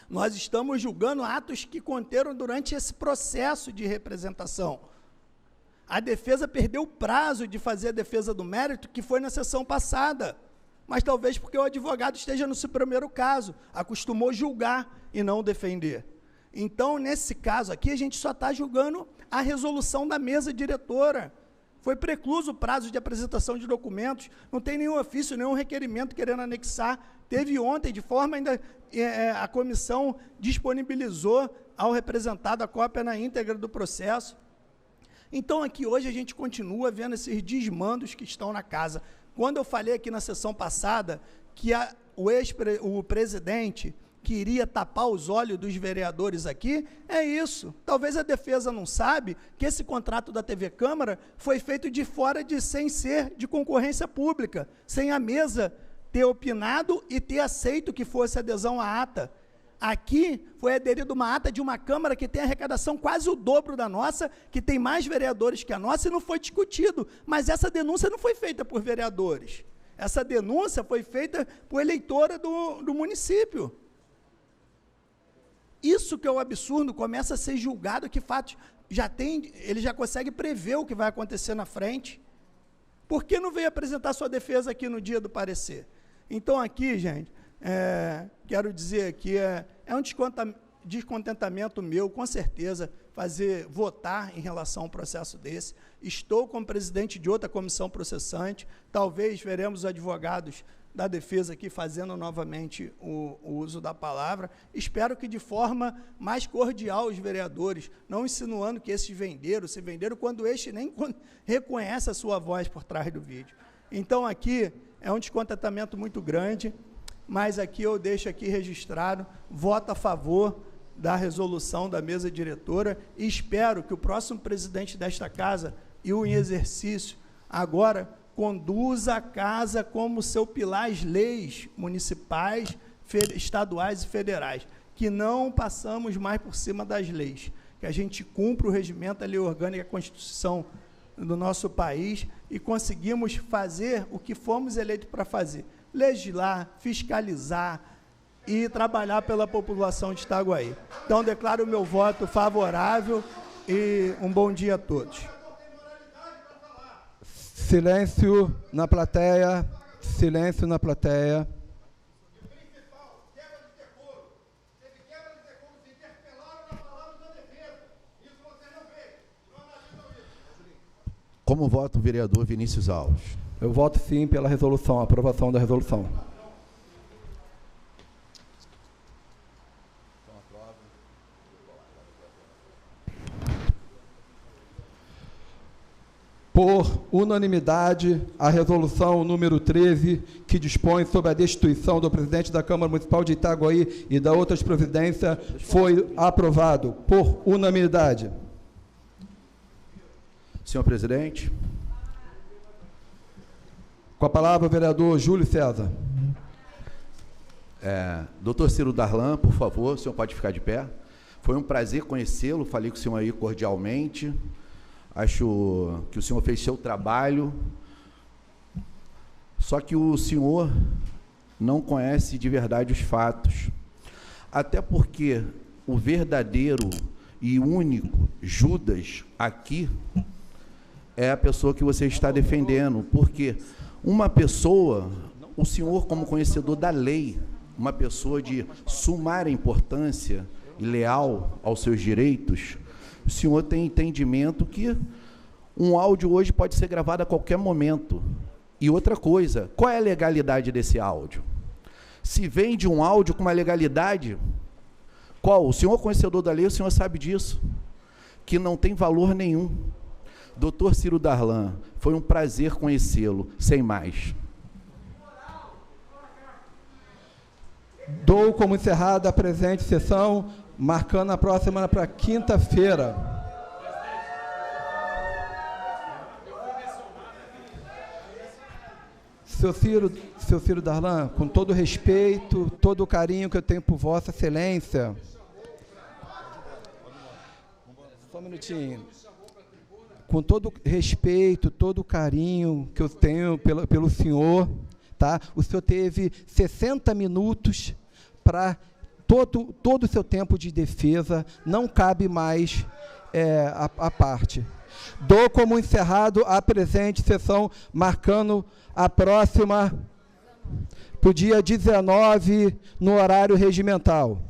nós estamos julgando atos que conteram durante esse processo de representação. A defesa perdeu o prazo de fazer a defesa do mérito, que foi na sessão passada, mas talvez porque o advogado esteja no seu primeiro caso, acostumou julgar e não defender. Então, nesse caso aqui, a gente só está julgando a resolução da mesa diretora. Foi precluso o prazo de apresentação de documentos, não tem nenhum ofício, nenhum requerimento querendo anexar. Teve ontem, de forma ainda, a comissão disponibilizou ao representado a cópia na íntegra do processo. Então, aqui hoje a gente continua vendo esses desmandos que estão na casa. Quando eu falei aqui na sessão passada que o presidente queria tapar os olhos dos vereadores aqui, é isso. Talvez a defesa não sabe que esse contrato da TV Câmara foi feito de fora sem ser de concorrência pública, sem a mesa ter opinado e ter aceito que fosse adesão à ata. Aqui foi aderido uma ata de uma Câmara que tem arrecadação quase o dobro da nossa, que tem mais vereadores que a nossa, e não foi discutido. Mas essa denúncia não foi feita por vereadores. Essa denúncia foi feita por eleitora do município. Isso que é o absurdo, começa a ser julgado que fatos ele já consegue prever o que vai acontecer na frente. Por que não veio apresentar sua defesa aqui no dia do parecer? Então, aqui, gente, quero dizer que é um descontentamento meu, com certeza, votar em relação a um processo desse. Estou como presidente de outra comissão processante, talvez veremos os advogados da defesa aqui fazendo novamente o uso da palavra. Espero que de forma mais cordial os vereadores, não insinuando que esses se venderam quando este nem reconhece a sua voz por trás do vídeo. Então, aqui é um descontentamento muito grande, mas aqui eu deixo aqui registrado, voto a favor da resolução da mesa diretora e espero que o próximo presidente desta casa e o em exercício agora conduza a casa como seu pilar as leis municipais, estaduais e federais, que não passamos mais por cima das leis, que a gente cumpra o regimento, a lei orgânica, a Constituição do nosso país e conseguimos fazer o que fomos eleitos para fazer, legislar, fiscalizar e trabalhar pela população de Itaguaí. Então, declaro o meu voto favorável e um bom dia a todos. Silêncio na plateia, silêncio na plateia. Como vota o vereador Vinícius Alves? Eu voto sim pela resolução, aprovação da resolução. Por unanimidade, a resolução número 13, que dispõe sobre a destituição do presidente da Câmara Municipal de Itaguaí e da outras providências, foi aprovado por unanimidade. Senhor presidente. Com a palavra, o vereador Júlio César. Doutor Ciro Darlan, por favor, o senhor pode ficar de pé. Foi um prazer conhecê-lo, falei com o senhor aí cordialmente. Acho que o senhor fez seu trabalho, só que o senhor não conhece de verdade os fatos. Até porque o verdadeiro e único Judas aqui é a pessoa que você está defendendo. Porque uma pessoa, o senhor como conhecedor da lei, uma pessoa de sumária importância e leal aos seus direitos, o senhor tem entendimento que um áudio hoje pode ser gravado a qualquer momento. E outra coisa, qual é a legalidade desse áudio? Se vem de um áudio com uma legalidade, qual? O senhor conhecedor da lei, o senhor sabe disso, que não tem valor nenhum. Doutor Ciro Darlan, foi um prazer conhecê-lo, sem mais. Dou como encerrada a presente sessão, marcando a próxima para quinta-feira. Seu Ciro Darlan, com todo o respeito, todo o carinho que eu tenho por Vossa Excelência. Só um minutinho. Com todo o respeito, todo o carinho que eu tenho pelo senhor, tá? O senhor teve 60 minutos para todo o seu tempo de defesa, não cabe mais a parte. Dou como encerrado a presente sessão, marcando a próxima para o dia 19, no horário regimental.